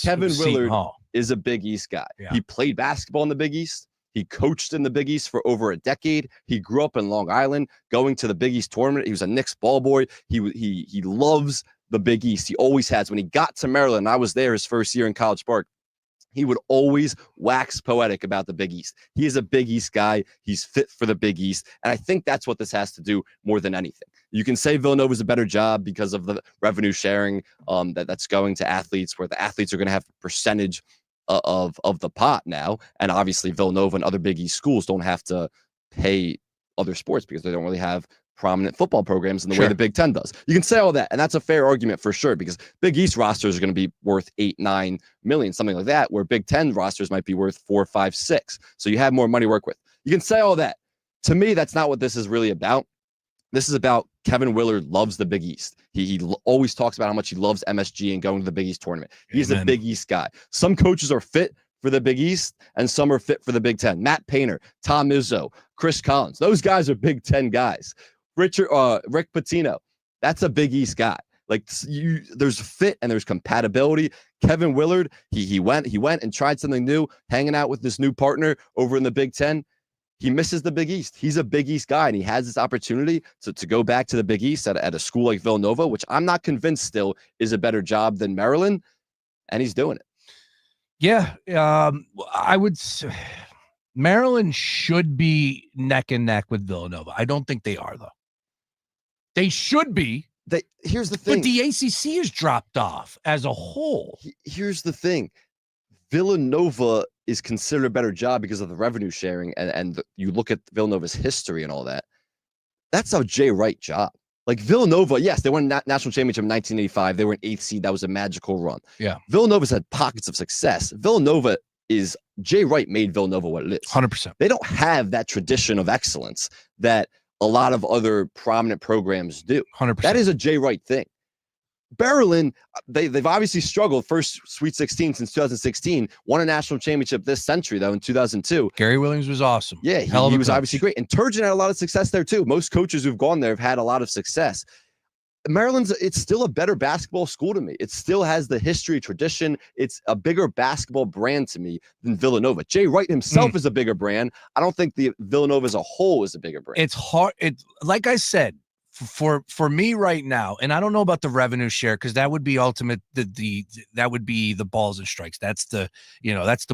Kevin Willard is a Big East guy. Yeah. He played basketball in the Big East. He coached in the Big East for over a decade. He grew up in Long Island, going to the Big East tournament. He was a Knicks ball boy. He loves the Big East. He always has. When he got to Maryland, I was there his first year in College Park. He would always wax poetic about the Big East. He is a Big East guy. He's fit for the Big East. And I think that's what this has to do more than anything. You can say Villanova's a better job because of the revenue sharing that's going to athletes, where the athletes are going to have a percentage of the pot now. And obviously Villanova and other Big East schools don't have to pay other sports because they don't really have prominent football programs in the way the Big Ten does. You can say all that, and that's a fair argument for sure, because Big East rosters are going to be worth 8-9 million, something like that, where Big Ten rosters might be worth 4, 5, 6. So you have more money to work with. You can say all that. To me, that's not what this is really about. This is about Kevin Willard loves the Big East. He always talks about how much he loves MSG and going to the Big East tournament. He's a Big East guy. Some coaches are fit for the Big East, and some are fit for the Big Ten. Matt Painter, Tom Izzo, Chris Collins. Those guys are Big Ten guys. Rick Pitino, that's a Big East guy. Like there's fit and there's compatibility. Kevin Willard, he went and tried something new, hanging out with this new partner over in the Big Ten. He misses the Big East. He's a Big East guy, and he has this opportunity to go back to the Big East at a school like Villanova, which I'm not convinced still is a better job than Maryland, and he's doing it. Yeah, I would say Maryland should be neck and neck with Villanova. I don't think they are, though. They should be. Here's the thing. But the ACC has dropped off as a whole. Here's the thing. Villanova is considered a better job because of the revenue sharing, and you look at Villanova's history and all that. That's a Jay Wright job. Like Villanova, yes, they won a national championship in 1985. They were an 8th seed. That was a magical run. Yeah. Villanova's had pockets of success. Villanova is Jay Wright made Villanova what it is. 100%. They don't have that tradition of excellence that a lot of other prominent programs do. 100%. That is a Jay Wright thing. Maryland, they've obviously struggled. First Sweet 16 since 2016. Won a national championship this century, though, in 2002. Gary Williams was awesome. Yeah, he was obviously great. And Turgeon had a lot of success there, too. Most coaches who've gone there have had a lot of success. it's still a better basketball school to me. It still has the history, tradition. It's a bigger basketball brand to me than Villanova. Jay Wright himself is a bigger brand. I don't think the Villanova as a whole is a bigger brand. It's hard. Like I said, for me right now, and I don't know about the revenue share because that would be ultimate. That would be the balls and strikes. That's the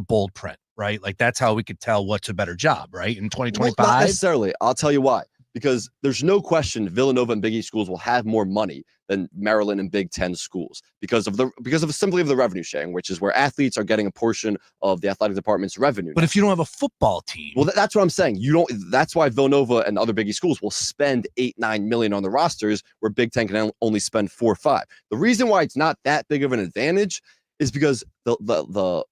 bold print, right? Like that's how we could tell what's a better job, right? In 2025, well, not necessarily. I'll tell you why. Because there's no question Villanova and Big East schools will have more money than Maryland and Big Ten schools because of simply the revenue sharing, which is where athletes are getting a portion of the athletic department's revenue. But if you don't have a football team, well, that's what I'm saying. You don't. That's why Villanova and other Big East schools will spend $8-9 million on the rosters, where Big Ten can only spend $4 or $5. The reason why it's not that big of an advantage is because the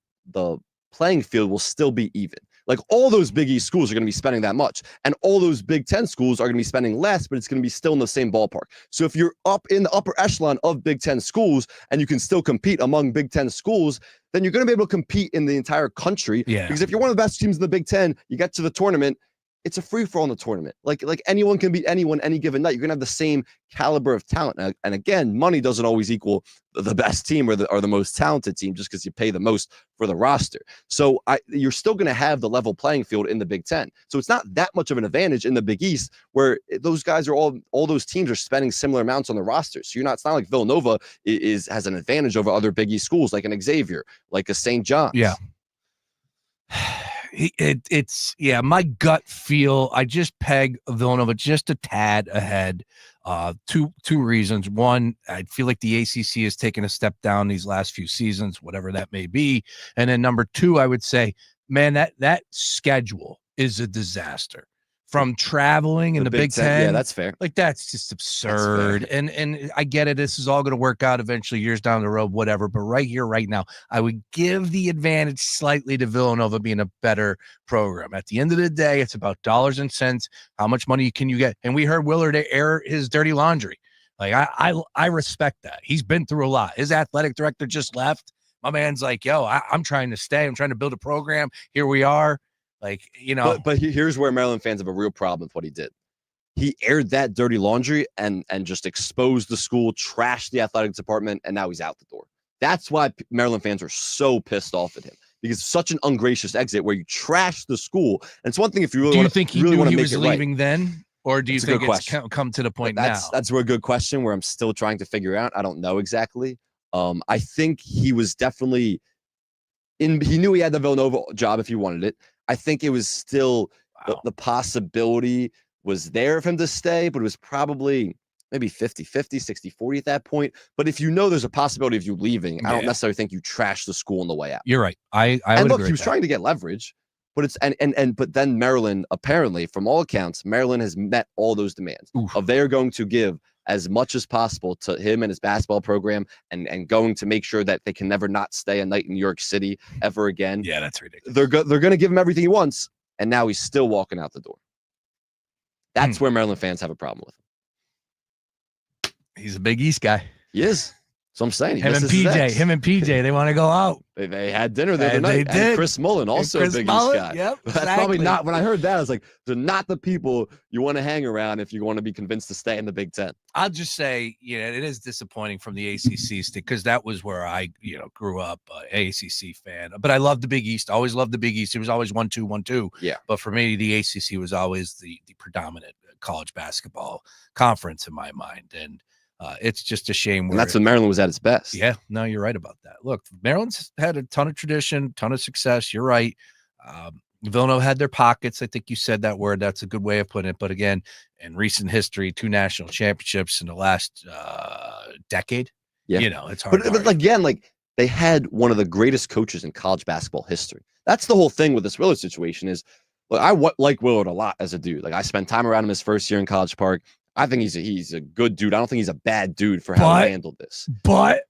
playing field will still be even. Like all those Big East schools are going to be spending that much, and all those Big Ten schools are going to be spending less, but it's going to be still in the same ballpark. So if you're up in the upper echelon of Big Ten schools and you can still compete among Big Ten schools, then you're going to be able to compete in the entire country. Yeah. Because if you're one of the best teams in the Big Ten, you get to the tournament, it's a free-for-all in the tournament. Like anyone can beat anyone any given night. You're going to have the same caliber of talent. And again, money doesn't always equal the best team or the most talented team just because you pay the most for the roster. So you're still going to have the level playing field in the Big Ten. So it's not that much of an advantage in the Big East where those guys are all those teams are spending similar amounts on the roster. So it's not like Villanova has an advantage over other Big East schools like an Xavier, like a St. John's. Yeah. My gut feel, I just peg Villanova just a tad ahead. Two reasons. One, I feel like the ACC has taken a step down these last few seasons, whatever that may be. And then number two, I would say, man, that schedule is a disaster. From traveling in the Big Ten. Yeah, that's fair. Like that's just absurd. And I get it. This is all going to work out eventually, years down the road, whatever. But right here, right now, I would give the advantage slightly to Villanova being a better program. At the end of the day, it's about dollars and cents. How much money can you get? And we heard Willard air his dirty laundry. Like I respect that. He's been through a lot. His athletic director just left. My man's like, yo, I'm trying to stay. I'm trying to build a program. Here we are. Like, but here's where Maryland fans have a real problem with what he did. He aired that dirty laundry and just exposed the school, trashed the athletic department, and now he's out the door. That's why Maryland fans are so pissed off at him, because it's such an ungracious exit where you trash the school. And it's one thing if you really want to make it right. Do you think he knew he was leaving then? Or do you think it's come to the point now? That's a good question where I'm still trying to figure out. I don't know exactly. I think he was definitely he knew he had the Villanova job if he wanted it. I think it was still the possibility was there for him to stay, but it was probably maybe 50-50, 60-40 at that point. But if you know there's a possibility of you leaving, I don't necessarily think you trash the school on the way out. You're right. I would agree he was trying to get leverage, but it's but then Maryland, apparently, from all accounts, Maryland has met all those demands of they're going to give as much as possible to him and his basketball program and going to make sure that they can never not stay a night in New York City ever again. Yeah, that's ridiculous. They're going to give him everything he wants, and now he's still walking out the door. That's where Maryland fans have a problem with him. He's a Big East guy. He is. So I'm saying him and PJ, they want to go out. They had dinner the other night. They did. And Chris Mullen, also a Big East guy. Yep, That's probably not, when I heard that, I was like, they're not the people you want to hang around if you want to be convinced to stay in the Big Ten. I'll just say, it is disappointing from the ACC stick because that was where I, grew up, ACC fan. But I loved the Big East. Always loved the Big East. It was always 1-2, 1-2. Yeah. But for me, the ACC was always the predominant college basketball conference in my mind. And it's just a shame. And that's when Maryland was at its best. Yeah, no, you're right about that. Look, Maryland's had a ton of tradition, ton of success. You're right. Villanova had their pockets. I think you said that word. That's a good way of putting it. But again, in recent history, 2 national championships in the last decade. Yeah, it's hard. But again, they had one of the greatest coaches in college basketball history. That's the whole thing with this Willard situation is, look, I like Willard a lot as a dude. Like I spent time around him his first year in College Park. I think he's a good dude. I don't think he's a bad dude for how he handled this. But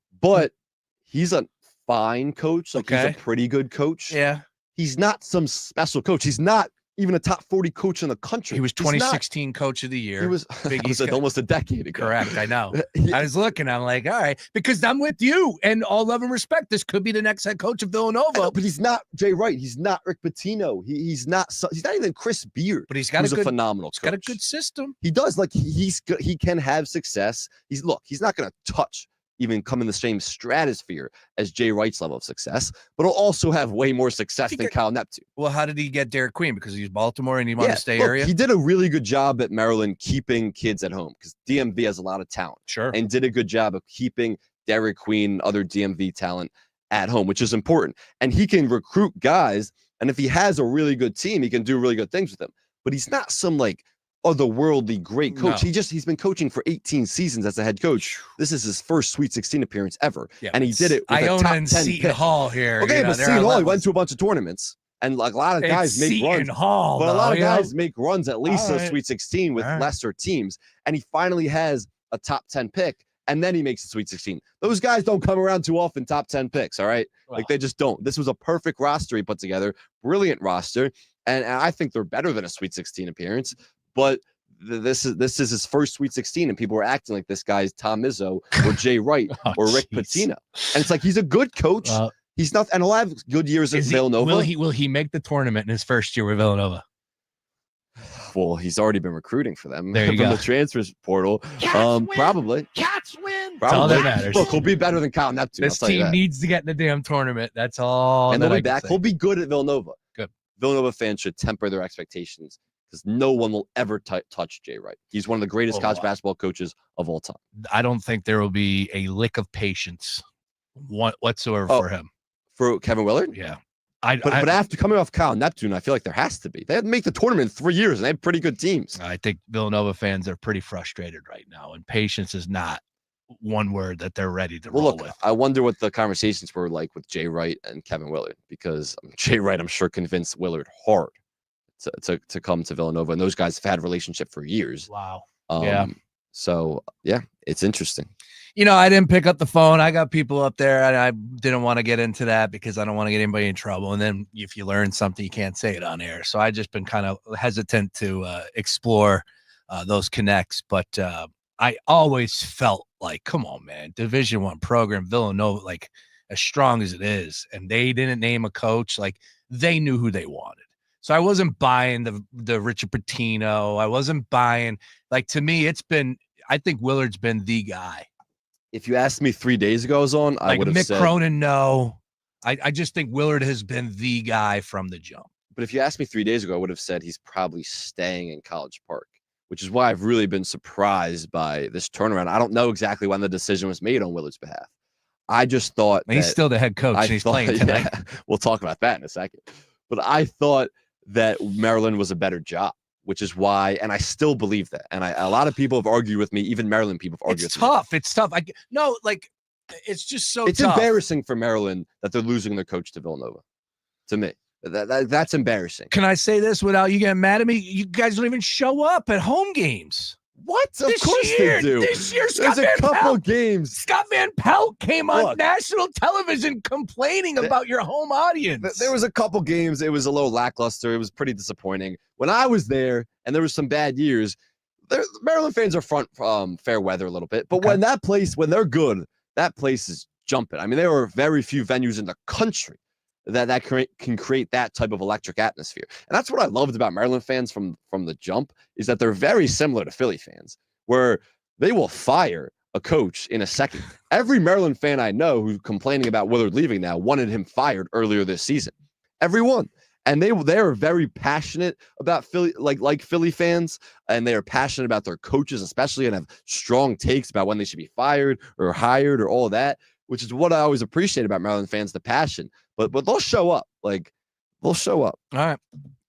he's a fine coach. He's a pretty good coach. Yeah. He's not some special coach. He's not even a top 40 coach in the country. He was 2016 Coach of the Year. He was, almost a decade ago. Correct, I know. I was looking, I'm like, all right, because I'm with you, and all love and respect, this could be the next head coach of Villanova. Know, but he's not Jay Wright. He's not Rick Pitino. He's not even Chris Beard. But he's got a phenomenal coach. Got a good system. He does. Like, he can have success. He's not going to touch even come in the same stratosphere as Jay Wright's level of success, but he'll also have way more success than Kyle Neptune. Well, how did he get Derek Queen? Because he's Baltimore and he wanted to stay area? He did a really good job at Maryland keeping kids at home because DMV has a lot of talent. Sure. And did a good job of keeping Derek Queen, other DMV talent at home, which is important. And he can recruit guys, and if he has a really good team, he can do really good things with them. But he's not some otherworldly great coach. No. He's been coaching for 18 seasons as a head coach. This is his first Sweet 16 appearance ever. Yeah, and he did it with a top 10 Seton pick. Hall here. Okay, but Seton Hall, he went to a bunch of tournaments. And like a lot of guys make runs. Hall, but a lot of guys make runs at least a Sweet 16 with All right. lesser teams. And he finally has a top 10 pick. And then he makes the Sweet 16. Those guys don't come around too often, top 10 picks, all right? Wow. Like, they just don't. This was a perfect roster he put together, brilliant roster. And I think they're better than a Sweet 16 appearance. But this is his first Sweet 16, and people are acting like this guy's Tom Izzo or Jay Wright or Rick Pitino. And it's like, he's a good coach. He's not, and he'll have good years at Villanova. Will he make the tournament in his first year with Villanova? Well, he's already been recruiting for them. There you from go. the transfers portal. Probably. Cats win. Probably. That's all that matters. Look, he'll be better than Kyle Neptune. This I'll tell you team that. needs to get in the damn tournament. That's all. And that they'll I be can back. say. He'll be good at Villanova. Good. Villanova fans should temper their expectations because no one will ever touch Jay Wright. He's one of the greatest college basketball coaches of all time. I don't think there will be a lick of patience whatsoever for him. For Kevin Willard? Yeah. But after coming off Kyle Neptune, I feel like there has to be. They had to make the tournament in 3 years, and they had pretty good teams. I think Villanova fans are pretty frustrated right now, and patience is not one word that they're ready to roll with. I wonder what the conversations were like with Jay Wright and Kevin Willard, because Jay Wright, I'm sure, convinced Willard hard to come to Villanova, and those guys have had a relationship for years. Wow. So, yeah, it's interesting. You know, I didn't pick up the phone. I got people up there, and I didn't want to get into that because I don't want to get anybody in trouble. And then if you learn something, you can't say it on air. So I just been kind of hesitant to explore those connects. But I always felt like, come on, man, Division I program, Villanova, like as strong as it is, and they didn't name a coach. Like they knew who they wanted. So I wasn't buying the Richard Pitino. I wasn't buying, like, to me, I think Willard's been the guy. If you asked me 3 days ago, I would have said Mick Cronin, no. I just think Willard has been the guy from the jump. But if you asked me 3 days ago, I would have said he's probably staying in College Park, which is why I've really been surprised by this turnaround. I don't know exactly when the decision was made on Willard's behalf. I just thought he's still the head coach. And he's playing tonight. Yeah, we'll talk about that in a second. But I thought that Maryland was a better job, which is why, and I still believe that. And a lot of people have argued with me, even Maryland people have argued with me. It's tough. It's just so It's tough. embarrassing for Maryland that they're losing their coach to Villanova. To me, that's embarrassing. Can I say this without you getting mad at me? You guys don't even show up at home games. What? Of course they do. This year, there's a couple games. Scott Van Pelt came on national television complaining about your home audience. There was a couple games. It was a little lackluster. It was pretty disappointing. When I was there, and there was some bad years, Maryland fans are fair weather a little bit. But when they're good, that place is jumping. I mean, there are very few venues in the country that can create that type of electric atmosphere. And that's what I loved about Maryland fans from the jump, is that they're very similar to Philly fans, where they will fire a coach in a second. Every Maryland fan I know who's complaining about Willard leaving now wanted him fired earlier this season. Everyone. And they are very passionate about Philly, like Philly fans, and they are passionate about their coaches, especially, and have strong takes about when they should be fired or hired or all of that, which is what I always appreciate about Maryland fans, the passion. But they'll show up. They'll show up. All right.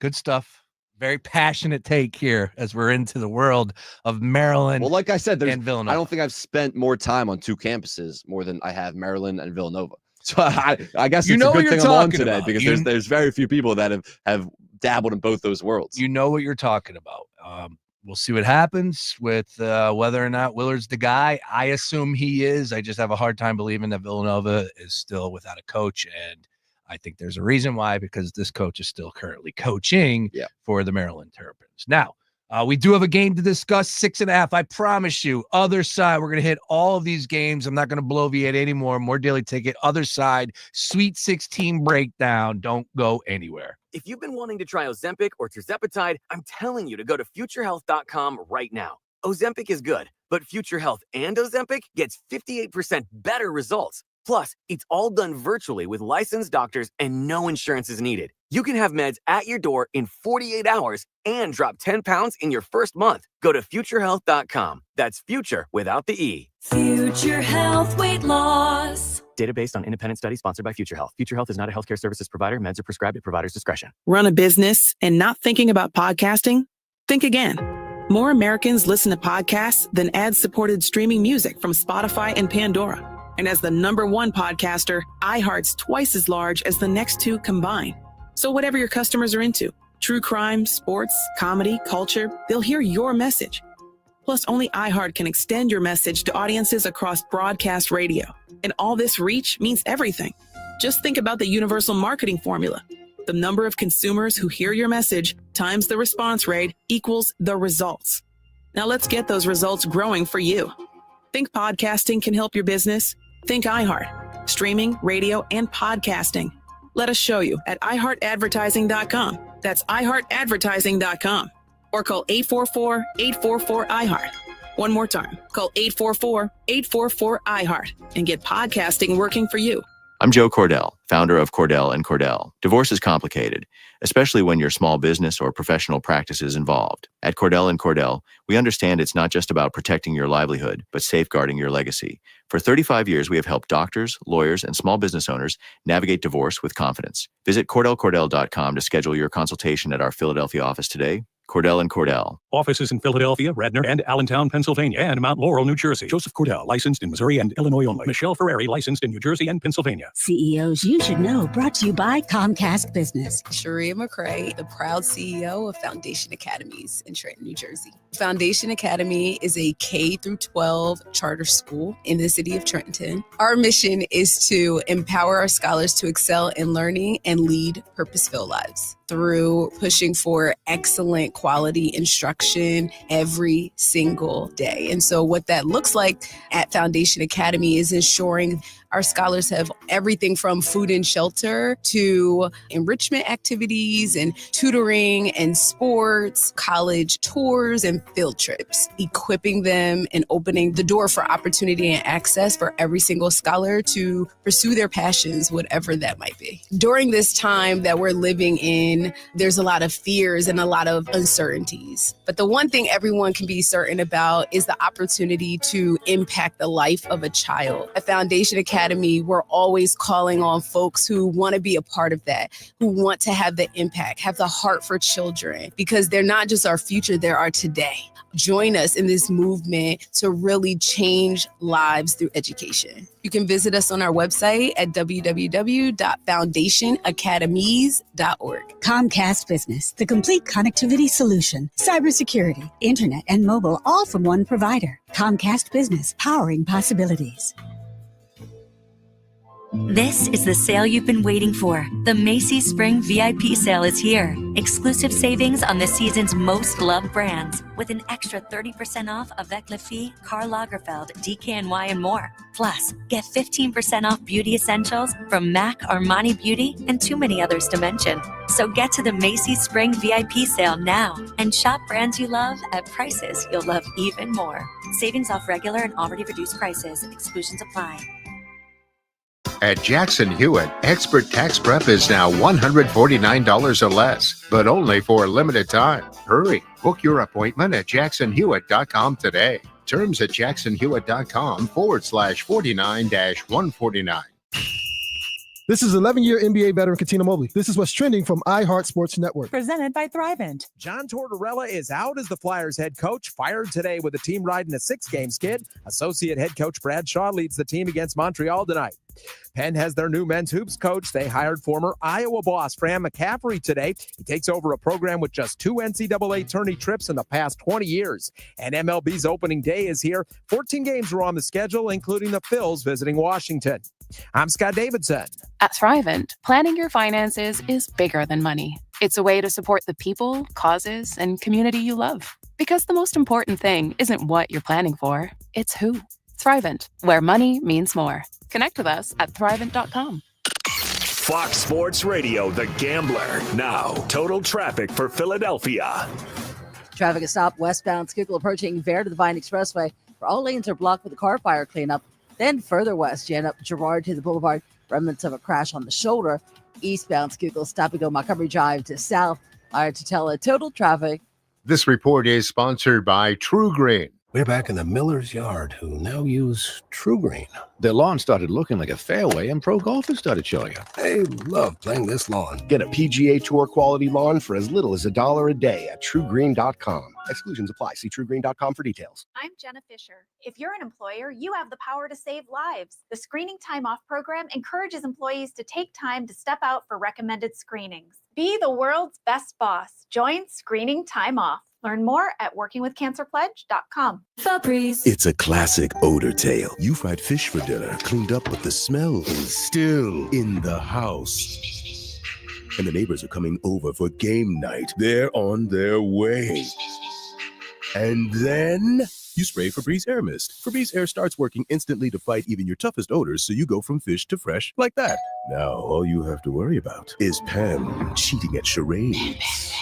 Good stuff. Very passionate take here as we're into the world of Maryland. Well, like I said, and Villanova. I don't think I've spent more time on two campuses more than I have Maryland and Villanova. So I guess it's a good thing I'm on today because there's very few people that have dabbled in both those worlds. You know what you're talking about. We'll see what happens with whether or not Willard's the guy. I assume he is. I just have a hard time believing that Villanova is still without a coach, and I think there's a reason why, because this coach is still currently coaching for the Maryland Terrapins. Now, we do have a game to discuss, 6.5. I promise you, other side, we're going to hit all of these games. I'm not going to bloviate anymore. More Daily Ticket, other side, Sweet 16 breakdown. Don't go anywhere. If you've been wanting to try Ozempic or tirzepatide, I'm telling you to go to futurehealth.com right now. Ozempic is good, but Future Health and Ozempic gets 58% better results. Plus, it's all done virtually with licensed doctors and no insurance is needed. You can have meds at your door in 48 hours and drop 10 pounds in your first month. Go to futurehealth.com. That's future without the E. Future Health Weight Loss. Data based on independent study sponsored by Future Health. Future Health is not a healthcare services provider. Meds are prescribed at provider's discretion. Run a business and not thinking about podcasting? Think again. More Americans listen to podcasts than ad-supported streaming music from Spotify and Pandora. And as the #1 podcaster, iHeart's twice as large as the next two combined. So whatever your customers are into, true crime, sports, comedy, culture, they'll hear your message. Plus, only iHeart can extend your message to audiences across broadcast radio. And all this reach means everything. Just think about the universal marketing formula. The number of consumers who hear your message times the response rate equals the results. Now let's get those results growing for you. Think podcasting can help your business? Think iHeart. Streaming, radio, and podcasting. Let us show you at iHeartAdvertising.com. That's iHeartAdvertising.com. Or call 844-844-iHeart. One more time. Call 844-844-iHeart and get podcasting working for you. I'm Joe Cordell, founder of Cordell & Cordell. Divorce is complicated, especially when your small business or professional practice is involved. At Cordell & Cordell, we understand it's not just about protecting your livelihood, but safeguarding your legacy. For 35 years, we have helped doctors, lawyers, and small business owners navigate divorce with confidence. Visit CordellCordell.com to schedule your consultation at our Philadelphia office today. Cordell & Cordell. Offices in Philadelphia, Radnor, and Allentown, Pennsylvania, and Mount Laurel, New Jersey. Joseph Cordell, licensed in Missouri and Illinois only. Michelle Ferrari, licensed in New Jersey and Pennsylvania. CEOs you should know, brought to you by Comcast Business. Sharia McCrae, the proud CEO of Foundation Academies in Trenton, New Jersey. Foundation Academy is a K-12 charter school in the city of Trenton. Our mission is to empower our scholars to excel in learning and lead purpose-filled lives through pushing for excellent quality instruction every single day. And so what that looks like at Foundation Academy is ensuring our scholars have everything from food and shelter to enrichment activities and tutoring and sports, college tours and field trips, equipping them and opening the door for opportunity and access for every single scholar to pursue their passions, whatever that might be. During this time that we're living in, there's a lot of fears and a lot of uncertainties. But the one thing everyone can be certain about is the opportunity to impact the life of a child. At Foundation Academy, we're always calling on folks who want to be a part of that, who want to have the impact, have the heart for children, because they're not just our future, they're our today. Join us in this movement to really change lives through education. You can visit us on our website at www.foundationacademies.org. Comcast Business, the complete connectivity solution, cybersecurity, internet, and mobile, all from one provider. Comcast Business, powering possibilities. This is the sale you've been waiting for. The Macy's Spring VIP sale is here. Exclusive savings on the season's most loved brands with an extra 30% off Avec Les Filles, Karl Lagerfeld, DKNY, and more. Plus, get 15% off beauty essentials from MAC, Armani Beauty, and too many others to mention. So get to the Macy's Spring VIP sale now and shop brands you love at prices you'll love even more. Savings off regular and already reduced prices. Exclusions apply. At Jackson Hewitt, expert tax prep is now $149 or less, but only for a limited time. Hurry, book your appointment at jacksonhewitt.com today. Terms at jacksonhewitt.com/49-149. This is 11-year NBA veteran Katina Mobley. This is what's trending from iHeart Sports Network. Presented by Thrivent. John Tortorella is out as the Flyers head coach, fired today with the team riding a 6-game skid. Associate head coach Brad Shaw leads the team against Montreal tonight. Penn has their new men's hoops coach. They hired former Iowa boss Fran McCaffrey today. He takes over a program with just 2 NCAA tourney trips in the past 20 years. And MLB's opening day is here. 14 games are on the schedule, including the Phils visiting Washington. I'm Scott Davidson. At Thrivent, planning your finances is bigger than money. It's a way to support the people, causes, and community you love. Because the most important thing isn't what you're planning for, it's who. Thrivent, where money means more. Connect with us at Thrivent.com. Fox Sports Radio, The Gambler. Now, total traffic for Philadelphia. Traffic is stopped westbound Schuylkill approaching Vare to the Vine Expressway, where all lanes are blocked with a car fire cleanup. Then further west, you end up Girard to the Boulevard, remnants of a crash on the shoulder. Eastbound Schuylkill, stop and go Montgomery Drive to south. Tutela, total traffic. This report is sponsored by True Green. We're back in the miller's yard, who now use True Green. Their lawn started looking like a fairway, and pro golfers started showing up. They love playing this lawn. Get a PGA Tour quality lawn for as little as $1 a day at TrueGreen.com. Exclusions apply. See TrueGreen.com for details. I'm Jenna Fisher. If you're an employer, you have the power to save lives. The Screening Time Off program encourages employees to take time to step out for recommended screenings. Be the world's best boss. Join Screening Time Off. Learn more at workingwithcancerpledge.com. Febreze. It's a classic odor tale. You fried fish for dinner, cleaned up, but the smell is still in the house. And the neighbors are coming over for game night. They're on their way. And then you spray Febreze Air Mist. Febreze Air starts working instantly to fight even your toughest odors, so you go from fish to fresh like that. Now, all you have to worry about is Pam cheating at charades.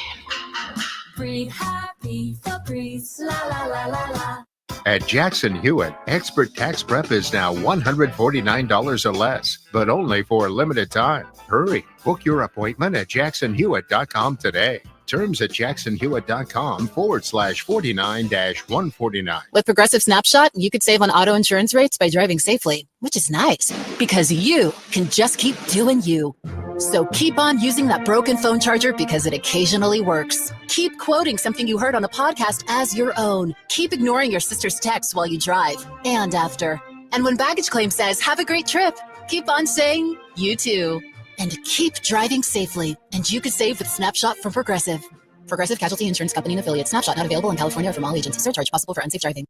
Breathe happy, Febreze, la la la la la. At Jackson Hewitt, expert tax prep is now $149 or less, but only for a limited time. Hurry, book your appointment at jacksonhewitt.com today. Terms at jacksonhewitt.com/49-149. With Progressive Snapshot, you could save on auto insurance rates by driving safely, which is nice because you can just keep doing you. So keep on using that broken phone charger because it occasionally works. Keep quoting something you heard on a podcast as your own. Keep ignoring your sister's texts while you drive and after. And when baggage claim says, have a great trip, keep on saying, you too. And keep driving safely. And you could save with Snapshot from Progressive. Progressive Casualty Insurance Company and Affiliates. Snapshot not available in California or from all agents. Surcharge possible for unsafe driving.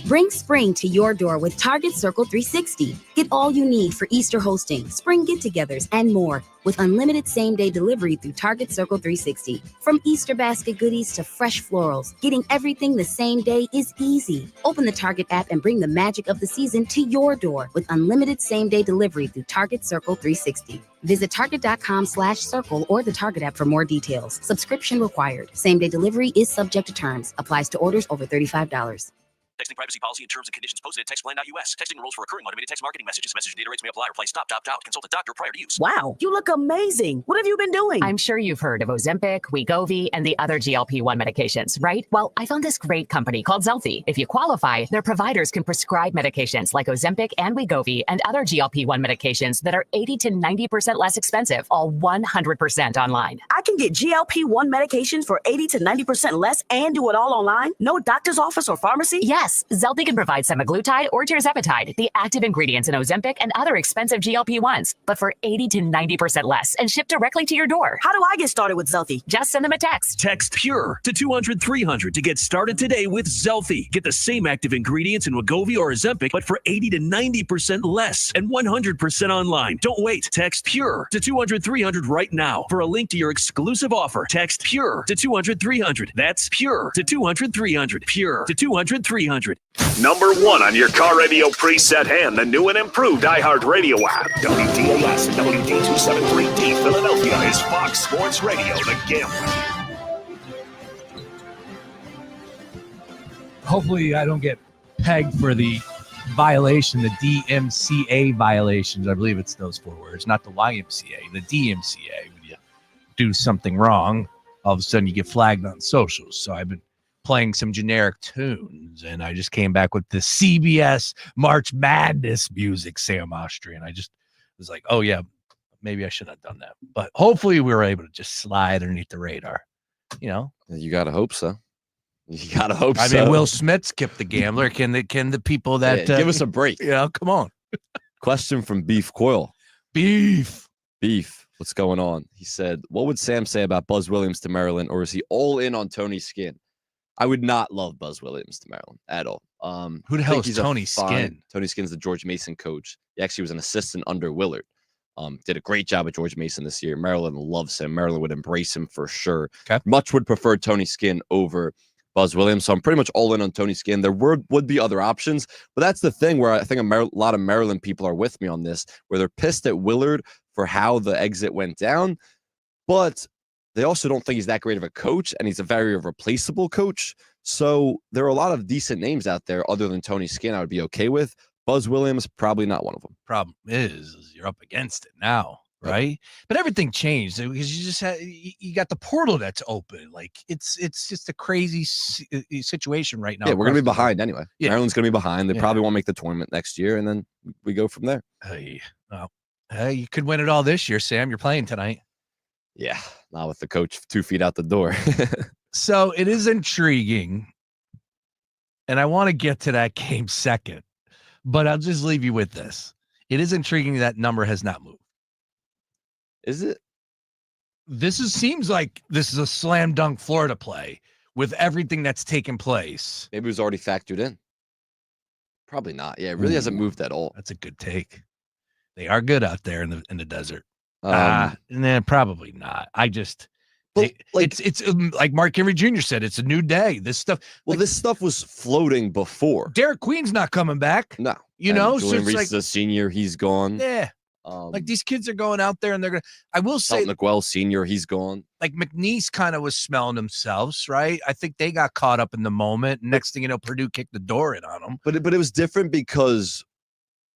Bring spring to your door with Target Circle 360. Get all you need for Easter hosting, spring get-togethers, and more with unlimited same-day delivery through Target Circle 360. From Easter basket goodies to fresh florals, getting everything the same day is easy. Open the Target app and bring the magic of the season to your door with unlimited same-day delivery through Target Circle 360. Visit target.com/circle or the Target app for more details. Subscription required. Same-day delivery is subject to terms. Applies to orders over $35. Texting privacy policy and terms and conditions posted at textplan.us. Texting enrolls for recurring automated text marketing messages. Message and data rates may apply. Reply stop, opt out. Consult a doctor prior to use. Wow, you look amazing. What have you been doing? I'm sure you've heard of Ozempic, Wegovy, and the other GLP-1 medications, right? Well, I found this great company called Zelfie. If you qualify, their providers can prescribe medications like Ozempic and Wegovy and other GLP-1 medications that are 80 to 90% less expensive, all 100% online. I can get GLP-1 medications for 80 to 90% less and do it all online? No doctor's office or pharmacy? Yes, Zelfie can provide semaglutide or tirzepatide, the active ingredients in Ozempic and other expensive GLP-1s, but for 80 to 90% less and shipped directly to your door. How do I get started with Zelfie? Just send them a text. Text PURE to 200-300 to get started today with Zelfie. Get the same active ingredients in Wegovy or Ozempic, but for 80 to 90% less and 100% online. Don't wait. Text PURE to 200-300 right now for a link to your exclusive offer. Text PURE to 200-300. That's PURE to 200-300. PURE to 200-300. Number one on your car radio preset and the new and improved iHeartRadio app. WDAS and WD273D Philadelphia is Fox Sports Radio, The Gambler. Hopefully I don't get pegged for the violation, the DMCA violations. I believe it's those 4 words, not the YMCA, the DMCA. When you do something wrong, all of a sudden you get flagged on socials. So I've been playing some generic tunes, and I just came back with the CBS March Madness music, Sam Oshtry, and I just was like, oh yeah, maybe I shouldn't have done that. But hopefully we were able to just slide underneath the radar. You know, you gotta hope so. You gotta hope I so. mean, Will Smith skipped the gambler. Can the people that give us a break? Yeah, come on. Question from Beef Coil. Beef. What's going on? He said, what would Sam say about Buzz Williams to Maryland, or is he all in on Tony's skin? I would not love Buzz Williams to Maryland at all. Who the hell is Tony Skinn? Tony Skinn's the George Mason coach. He actually was an assistant under Willard. Did a great job at George Mason this year. Maryland loves him. Maryland would embrace him for sure. Okay. Much would prefer Tony Skinn over Buzz Williams. So I'm pretty much all in on Tony Skinn. There would be other options, but that's the thing where I think a lot of Maryland people are with me on this, where they're pissed at Willard for how the exit went down, but they also don't think he's that great of a coach, and he's a very replaceable coach. So there are a lot of decent names out there other than Tony Skinn I would be okay with. Buzz Williams, probably not one of them. Problem is you're up against it now, right? But everything changed because you just had you got the portal that's open. Like it's just a crazy situation right now. Yeah, we're gonna be behind anyway. Yeah. Maryland's gonna be behind. They probably won't make the tournament next year, and then we go from there. Hey, you could win it all this year, Sam. You're playing tonight. Yeah, not with the coach 2 feet out the door. So it is intriguing, and I want to get to that game second. But I'll just leave you with this. It is intriguing that number has not moved. Is it? Seems like this is a slam dunk Florida play with everything that's taken place. Maybe it was already factored in. Probably not. Yeah, it really hasn't moved at all. That's a good take. They are good out there in the desert. Probably not. It's like Mark Henry Jr. said, it's a new day. This stuff. Well, this stuff was floating before. Derek Queen's not coming back. No. So Julian it's Reese like is a senior. He's gone. Yeah. Like these kids are going out there and they're going to, I will say. McWell Sr., he's gone. Like McNeese kind of was smelling themselves, right? I think they got caught up in the moment. Next thing you know, Purdue kicked the door in on them. But it was different because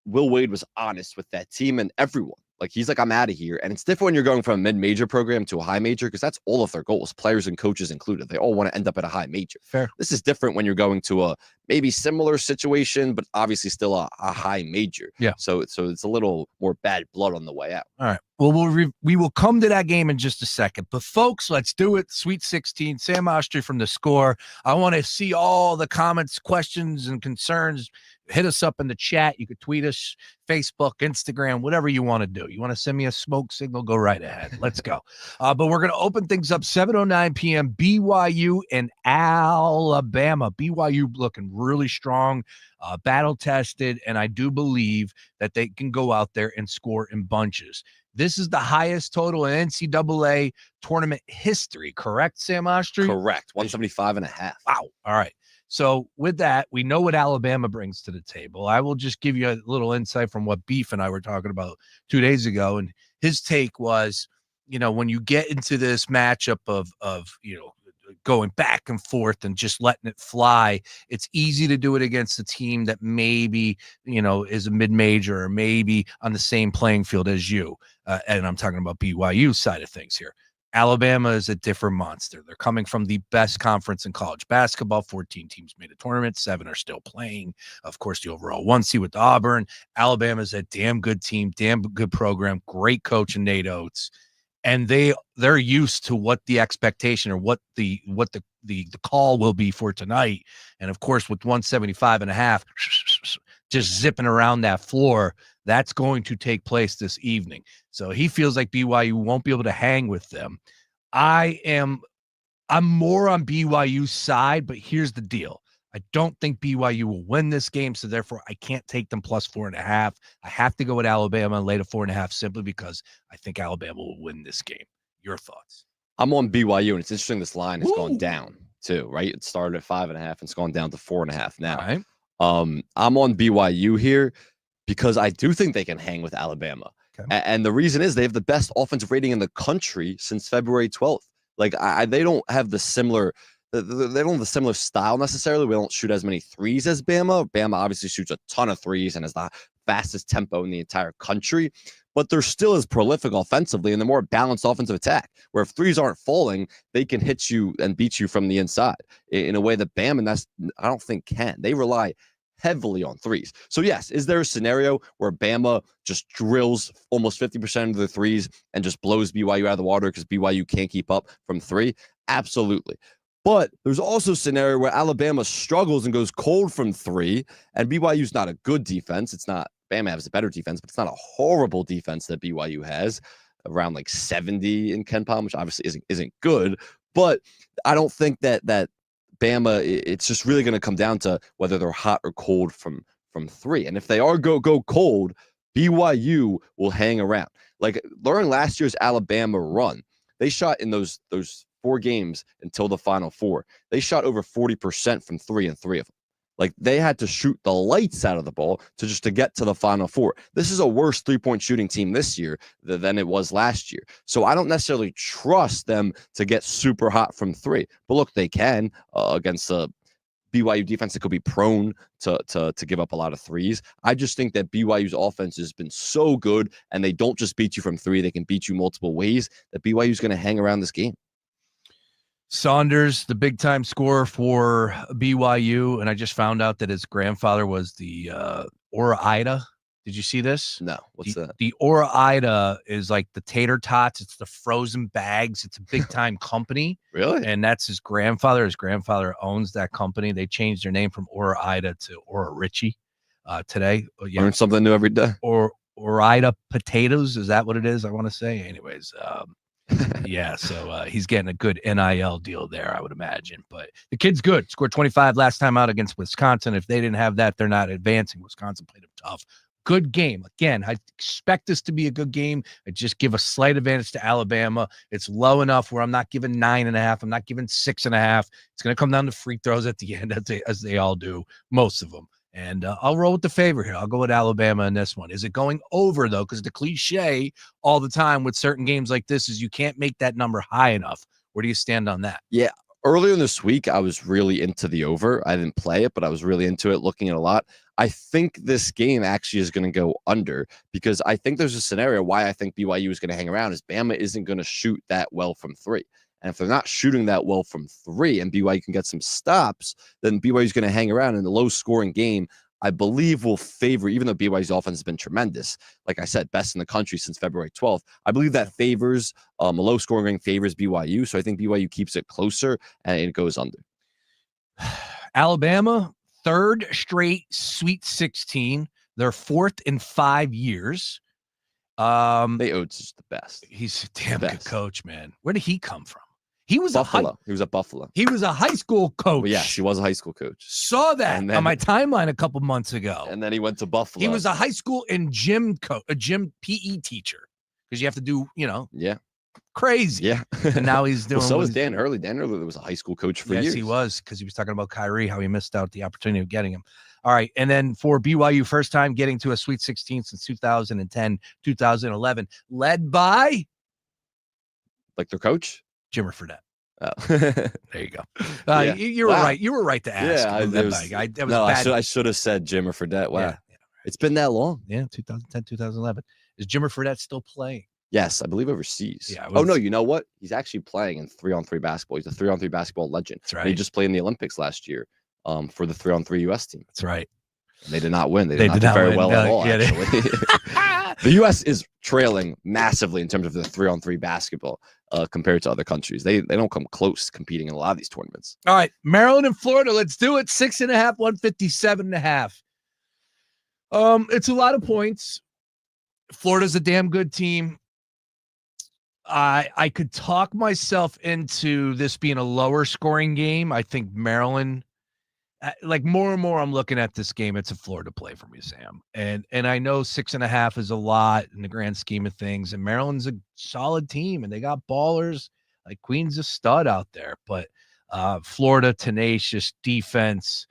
Will Wade was honest with that team and everyone. Like, he's like, I'm out of here. And it's different when you're going from a mid-major program to a high major because that's all of their goals, players and coaches included. They all want to end up at a high major. Fair. This is different when you're going to a maybe similar situation, but obviously still a high major. Yeah. So it's a little more bad blood on the way out. All right. Well, we will come to that game in just a second. But, folks, let's do it. Sweet 16, Sam Oshtry from The Score. I want to see all the comments, questions, and concerns. Hit us up in the chat. You could tweet us, Facebook, Instagram, whatever you want to do. You want to send me a smoke signal, go right ahead. Let's go. But we're going to open things up 7:09 p.m. BYU and Alabama. BYU looking really strong, battle tested, and I do believe that they can go out there and score in bunches. This is the highest total in NCAA tournament history, correct, Sam Oshtry? Correct. 175.5. Wow. All right. So with that, we know what Alabama brings to the table. I will just give you a little insight from what Beef and I were talking about 2 days ago. And his take was, when you get into this matchup of going back and forth and just letting it fly, it's easy to do it against a team that maybe, is a mid-major or maybe on the same playing field as you. And I'm talking about BYU side of things here. Alabama is a different monster. They're coming from the best conference in college basketball. 14 teams made a tournament. 7 are still playing. Of course, the overall 1 seed with Auburn. Alabama is a damn good team, damn good program, great coach in Nate Oates. And they're used to what the expectation or what the call will be for tonight. And of course, with 175.5, just zipping around that floor, that's going to take place this evening. So he feels like BYU won't be able to hang with them. I'm more on BYU's side, but here's the deal. I don't think BYU will win this game, so therefore I can't take them plus 4.5. I have to go with Alabama and lay to 4.5 simply because I think Alabama will win this game. Your thoughts? I'm on BYU, and it's interesting this line has gone down too, right? It started at 5.5 and it's gone down to 4.5 now. Right. I'm on BYU here because I do think they can hang with Alabama. Okay. And the reason is they have the best offensive rating in the country since February 12th. Like they don't have the similar style necessarily. We don't shoot as many threes as Bama. Bama obviously shoots a ton of threes and has the fastest tempo in the entire country, but they're still as prolific offensively and the more balanced offensive attack, where if threes aren't falling, they can hit you and beat you from the inside in a way that Bama, I don't think can. They rely heavily on threes. So yes, is there a scenario where Bama just drills almost 50% of the threes and just blows BYU out of the water because BYU can't keep up from 3? Absolutely. But there's also a scenario where Alabama struggles and goes cold from 3, and BYU's not a good defense. It's not, Bama has a better defense, but it's not a horrible defense that BYU has, around like 70 in KenPom, which obviously isn't good. But I don't think that Bama, it's just really going to come down to whether they're hot or cold from three. And if they are go cold, BYU will hang around. Like during last year's Alabama run, they shot in those 4 games until the Final Four. They shot over 40% from 3 in 3 of them. Like they had to shoot the lights out of the ball to get to the Final Four. This is a worse 3-point shooting team this year than it was last year. So I don't necessarily trust them to get super hot from 3. But look, they can against a BYU defense that could be prone to give up a lot of threes. I just think that BYU's offense has been so good, and they don't just beat you from 3. They can beat you multiple ways, that BYU is going to hang around this game. Saunders, the big-time scorer for BYU, and I just found out that his grandfather was the Ora-Ida. Did you see this? No. What's that? The Ora-Ida is like the tater tots. It's the frozen bags. It's a big-time company. Really? And that's his grandfather. His grandfather owns that company. They changed their name from Ora-Ida to Ora-Richie today. Yeah. Learn something new every day. Ora-Ida potatoes. Is that what it is? I want to say. Anyways, yeah, so he's getting a good NIL deal there, I would imagine. But the kid's good. Scored 25 last time out against Wisconsin. If they didn't have that, they're not advancing. Wisconsin played him tough. Good game. Again, I expect this to be a good game. I just give a slight advantage to Alabama. It's low enough where I'm not giving 9.5. I'm not giving 6.5. It's going to come down to free throws at the end, as they all do, most of them. And I'll roll with the favor here. I'll go with Alabama in this one. Is it going over, though? Because the cliche all the time with certain games like this is you can't make that number high enough. Where do you stand on that? Yeah. Earlier in this week, I was really into the over. I didn't play it, but I was really into it, looking at a lot. I think this game actually is going to go under, because I think there's a scenario why I think BYU is going to hang around is Bama isn't going to shoot that well from 3. And if they're not shooting that well from 3 and BYU can get some stops, then BYU is going to hang around in the low-scoring game. I believe will favor, even though BYU's offense has been tremendous, like I said, best in the country since February 12th. I believe that favors a low-scoring game favors BYU. So I think BYU keeps it closer and it goes under. Alabama, 3rd straight Sweet 16. They're 4th in 5 years. They Oates is the best. He's a damn good coach, man. Where did he come from? He was Buffalo. He was at Buffalo. He was a high school coach. Well, yes, he was a high school coach. Saw that on my timeline a couple months ago. And then he went to Buffalo. He was a high school and gym PE teacher, because you have to do, yeah, crazy. Yeah. And now he's doing. Well, so was Dan Hurley. Dan Hurley was a high school coach for years. Yes, he was, because he was talking about Kyrie, how he missed out the opportunity of getting him. All right. And then for BYU, first time getting to a Sweet 16 since 2010, 2011, led by like their coach, Jimmer Fredette. Oh. There you go. Yeah. You were right. You were right to ask. Yeah, I should have said Jimmer Fredette. Wow. Yeah. It's been that long. Yeah, 2010, 2011. Is Jimmer Fredette still playing? Yes, I believe overseas. Yeah. Oh, no, you know what? He's actually playing in 3-on-3 basketball. He's a 3-on-3 basketball legend. That's right. And he just played in the Olympics last year for the 3-on-3 U.S. team. That's right. And they did not win. They did not do very well at all, actually. The U.S. is trailing massively in terms of the 3-on-3 basketball compared to other countries. They don't come close competing in a lot of these tournaments. All right, Maryland and Florida. Let's do it. 6.5, 157.5. It's a lot of points. Florida's a damn good team. I could talk myself into this being a lower scoring game. I think Maryland, like more and more I'm looking at this game, it's a Florida play for me, Sam. And I know 6.5 is a lot in the grand scheme of things. And Maryland's a solid team and they got ballers. Like Queen's a stud out there. But Florida, tenacious defense,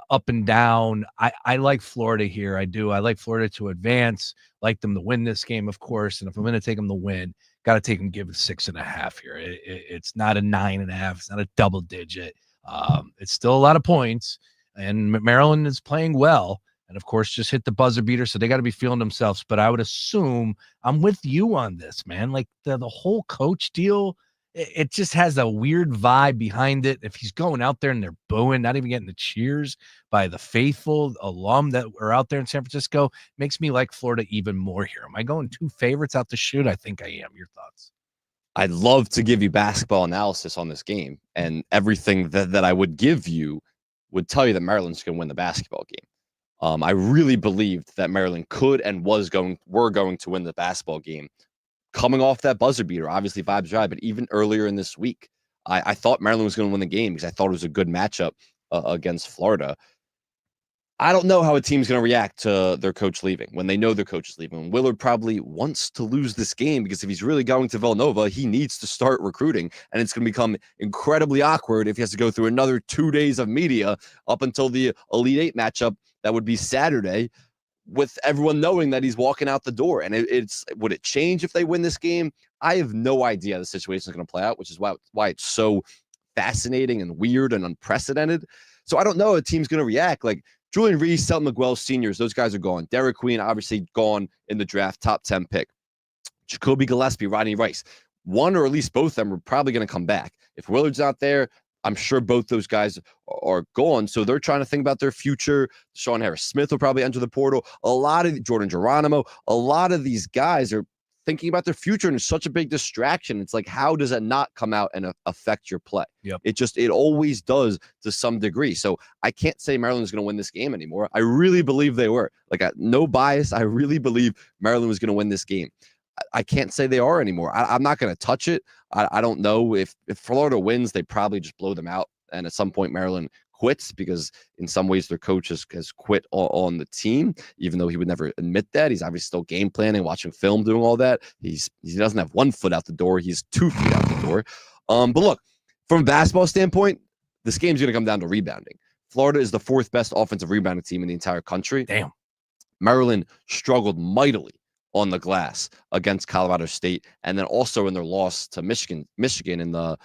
up and down. I like Florida here. I do. I like Florida to advance. Like them to win this game, of course. And if I'm going to take them to win, got to take them, give it 6.5 here. It's not a 9.5. It's not a double digit. It's still a lot of points, and Maryland is playing well. And of course, just hit the buzzer beater. So they got to be feeling themselves. But I would assume I'm with you on this, man. Like the whole coach deal, it just has a weird vibe behind it. If he's going out there and they're booing, not even getting the cheers by the faithful alum that are out there in San Francisco, makes me like Florida even more here. Am I going 2 favorites out the chute? I think I am. Your thoughts? I'd love to give you basketball analysis on this game, and everything that I would give you would tell you that Maryland's going to win the basketball game. I really believed that Maryland could and were going to win the basketball game. Coming off that buzzer beater, obviously vibes right, but even earlier in this week, I thought Maryland was going to win the game because I thought it was a good matchup against Florida. I don't know how a team's going to react to their coach leaving when they know their coach is leaving. Willard probably wants to lose this game because if he's really going to Villanova, he needs to start recruiting. And it's going to become incredibly awkward if he has to go through another 2 days of media up until the Elite Eight matchup. That would be Saturday, with everyone knowing that he's walking out the door. And would it change if they win this game? I have no idea how the situation is going to play out, which is why it's so fascinating and weird and unprecedented. So I don't know how a team's going to react. Like, Julian Reese, Selton McGuell seniors, those guys are gone. Derek Queen, obviously gone in the draft, top 10 pick. Jacoby Gillespie, Rodney Rice. One or at least both of them are probably going to come back. If Willard's out there, I'm sure both those guys are gone. So they're trying to think about their future. Sean Harris-Smith will probably enter the portal. Jordan Geronimo, a lot of these guys are thinking about their future, and it's such a big distraction. It's like, how does that not come out and affect your play? Yep. It always does to some degree. So I can't say Maryland's going to win this game anymore. I really believe they were. No bias. I really believe Maryland was going to win this game. I can't say they are anymore. I'm not going to touch it. I don't know if Florida wins, they probably just blow them out. And at some point, Maryland quits because in some ways their coach has quit on the team, even though he would never admit that. He's obviously still game planning, watching film, doing all that. He doesn't have 1 foot out the door. He's 2 feet out the door. But look, from a basketball standpoint, this game's going to come down to rebounding. Florida is the 4th best offensive rebounding team in the entire country. Damn. Maryland struggled mightily on the glass against Colorado State, and then also in their loss to Michigan in the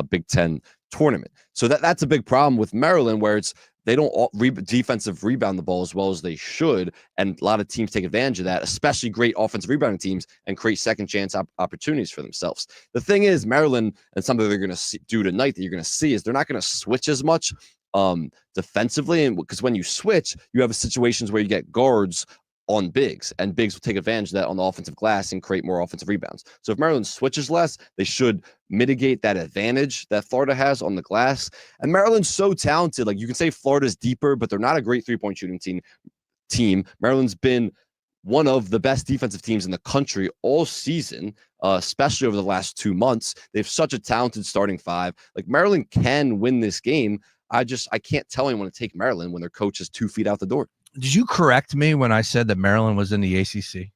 Big Ten tournament. So that's a big problem with Maryland, where they don't defensive rebound the ball as well as they should, and a lot of teams take advantage of that, especially great offensive rebounding teams, and create second chance opportunities for themselves. The thing is, Maryland, and something they're going to do tonight that you're going to see, is they're not going to switch as much defensively, and because when you switch, you have situations where you get guards on bigs, and bigs will take advantage of that on the offensive glass and create more offensive rebounds. So if Maryland switches less, they should mitigate that advantage that Florida has on the glass. And Maryland's so talented. Like, you can say Florida's deeper, but they're not a great three-point shooting team. Maryland's been one of the best defensive teams in the country all season, especially over the last 2 months. They have such a talented starting five. Like, Maryland can win this game. I can't tell anyone to take Maryland when their coach is 2 feet out the door. Did you correct me when I said that Maryland was in the ACC?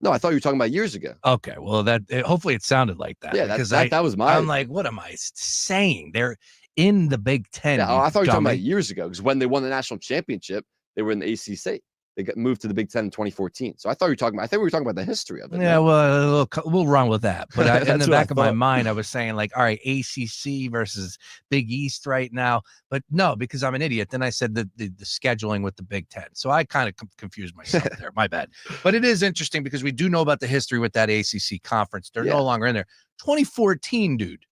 No, I thought you were talking about years ago. Okay, well, hopefully it sounded like that. Yeah, that was my. I'm like, what am I saying? They're in the Big Ten. Yeah, I thought you were talking about years ago, because when they won the national championship, they were in the ACC. They got moved to the Big Ten in 2014. So I thought we were talking about the history of it. Yeah, well, we'll run with that. But in the back of my mind, I was saying, like, all right, ACC versus Big East right now. But no, because I'm an idiot. Then I said the scheduling with the Big Ten. So I kind of confused myself there. My bad. But it is interesting because we do know about the history with that ACC conference. They're no longer in there. 2014, dude.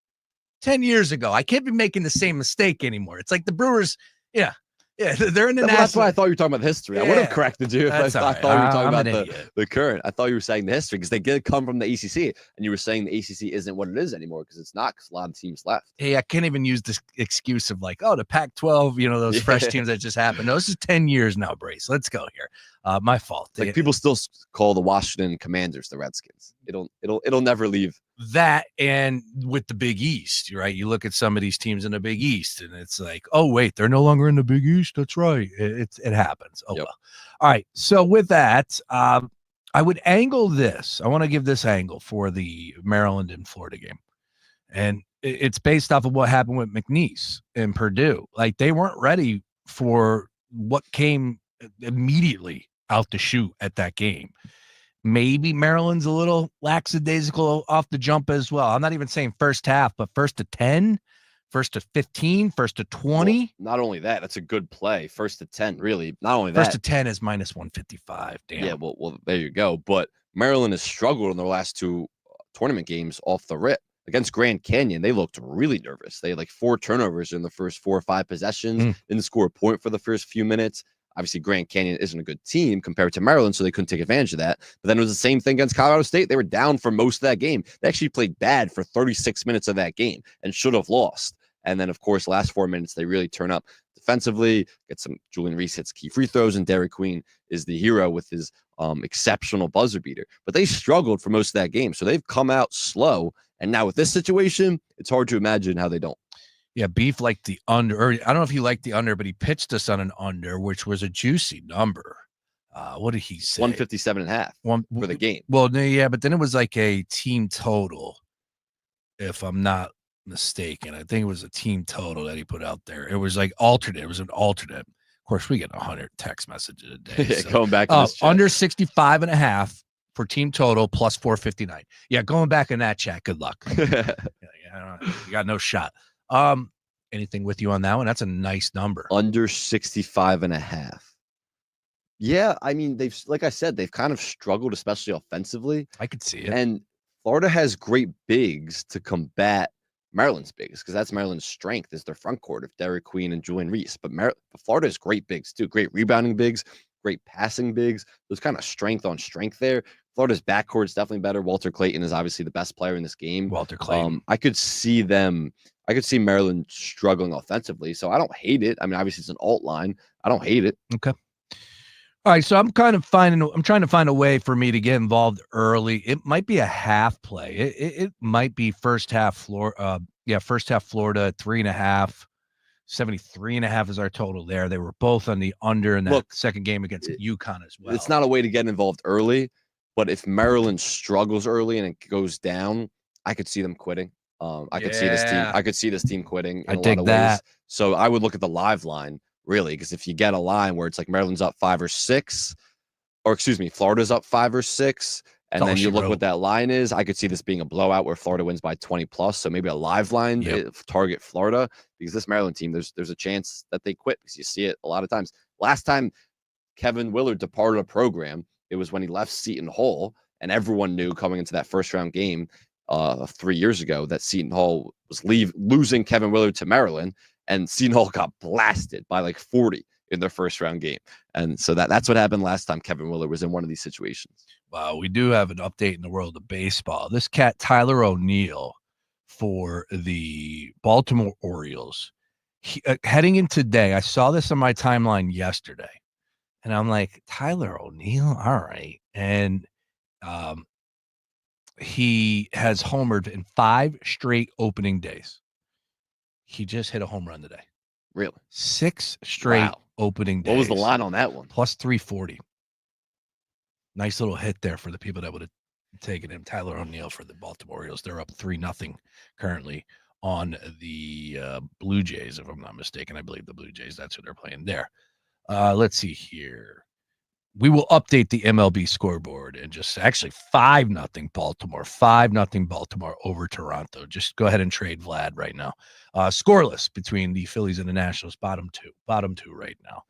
10 years ago. I can't be making the same mistake anymore. It's like the Brewers, yeah. Yeah, they're in the national. That's why I thought you were talking about the history. Yeah. I would have corrected you if I thought you were talking about the current. I thought you were saying the history, because they did come from the ACC, and you were saying the ACC isn't what it is anymore, because it's not, because a lot of teams left. Hey, I can't even use this excuse of like, oh, the Pac-12, those fresh teams that just happened. No, this is 10 years now, Brace. Let's go here. My fault. Like, people still call the Washington Commanders the Redskins. It'll never leave. That, and with the Big East, right? You look at some of these teams in the Big East, and it's like, oh wait, they're no longer in the Big East. That's right. It happens. Oh, yep. Well. All right. So with that, I would angle this. I want to give this angle for the Maryland and Florida game, and it's based off of what happened with McNeese and Purdue. Like, they weren't ready for what came immediately out the chute at that game. Maybe Maryland's a little lackadaisical off the jump as well. I'm not even saying first half, but first to 10, first to 15, first to 20. Well, not only that, that's a good play. First to 10, really. Not only that. First to 10 is minus 155. Damn. Yeah, well, there you go. But Maryland has struggled in their last 2 tournament games off the rip. Against Grand Canyon, they looked really nervous. They had like 4 turnovers in the first 4 or 5 possessions. Didn't score a point for the first few minutes. Obviously, Grand Canyon isn't a good team compared to Maryland, so they couldn't take advantage of that. But then it was the same thing against Colorado State. They were down for most of that game. They actually played bad for 36 minutes of that game and should have lost. And then, of course, last 4 minutes, they really turn up offensively. Get some Julian Reese hits key free throws, and Derek Queen is the hero with his exceptional buzzer beater. But they struggled for most of that game, so they've come out slow. And now with this situation, it's hard to imagine how they don't. Yeah, Beef liked the under. Or I don't know if he liked the under, but he pitched us on an under, which was a juicy number. What did he say? 157.5 for the game. Well, yeah, but then it was like a team total, if I'm not mistaken. I think it was a team total that he put out there. It was like alternate. It was an alternate. Of course, we get 100 text messages a day. Yeah, so. Going back to this under 65.5 for team total plus 459. Yeah, going back in that chat. Good luck. You got no shot. Anything with you on that one? That's a nice number. Under 65.5. Yeah, I mean, like I said, they've kind of struggled, especially offensively. I could see it. And Florida has great bigs to combat Maryland's bigs, because that's Maryland's strength is their front court of Derek Queen and Julian Reese. But Florida has great bigs too, great rebounding bigs, great passing bigs. There's kind of strength on strength there. Florida's backcourt is definitely better. Walter Clayton is obviously the best player in this game. Walter Clayton. I could see Maryland struggling offensively, so I don't hate it. I mean, obviously it's an alt line. I don't hate it. Okay. All right, so I'm trying to find a way for me to get involved early. It might be a half play. It might be first half Florida. First half Florida 3.5. 73.5 is our total there. They were both on the under in that second game against UConn as well. It's not a way to get involved early, but if Maryland struggles early and it goes down, I could see them quitting. I could see this team quitting in a lot of ways. So I would look at the live line. Really, because if you get a line where it's like Maryland's up 5 or 6, or excuse me, Florida's up 5 or 6, and then you look what that line is, I could see this being a blowout where Florida wins by 20 plus. So maybe a live line target Florida, because this Maryland team, there's a chance that they quit, because you see it a lot of times. Last time Kevin Willard departed a program, it was when he left Seton Hall, and everyone knew coming into that first round game 3 years ago that Seton Hall was losing Kevin Willard to Maryland. And Seton Hall got blasted by like 40 in their first round game. And so that's what happened last time Kevin Willard was in one of these situations. Wow, we do have an update in the world of baseball. This cat, Tyler O'Neill, for the Baltimore Orioles, heading in today, I saw this on my timeline yesterday. And I'm like, Tyler O'Neill? All right. And he has homered in 5 straight opening days. He just hit a home run today. Really? 6 straight opening days. What was the line on that one? Plus 340. Nice little hit there for the people that would have taken him. Tyler O'Neill for the Baltimore Orioles. They're up 3-0 currently on the Blue Jays, if I'm not mistaken. I believe the Blue Jays, that's who they're playing there. Let's see here. We will update the MLB scoreboard and just actually 5-0 Baltimore. 5-0 Baltimore over Toronto. Just go ahead and trade Vlad right now. Scoreless between the Phillies and the Nationals. Bottom two right now.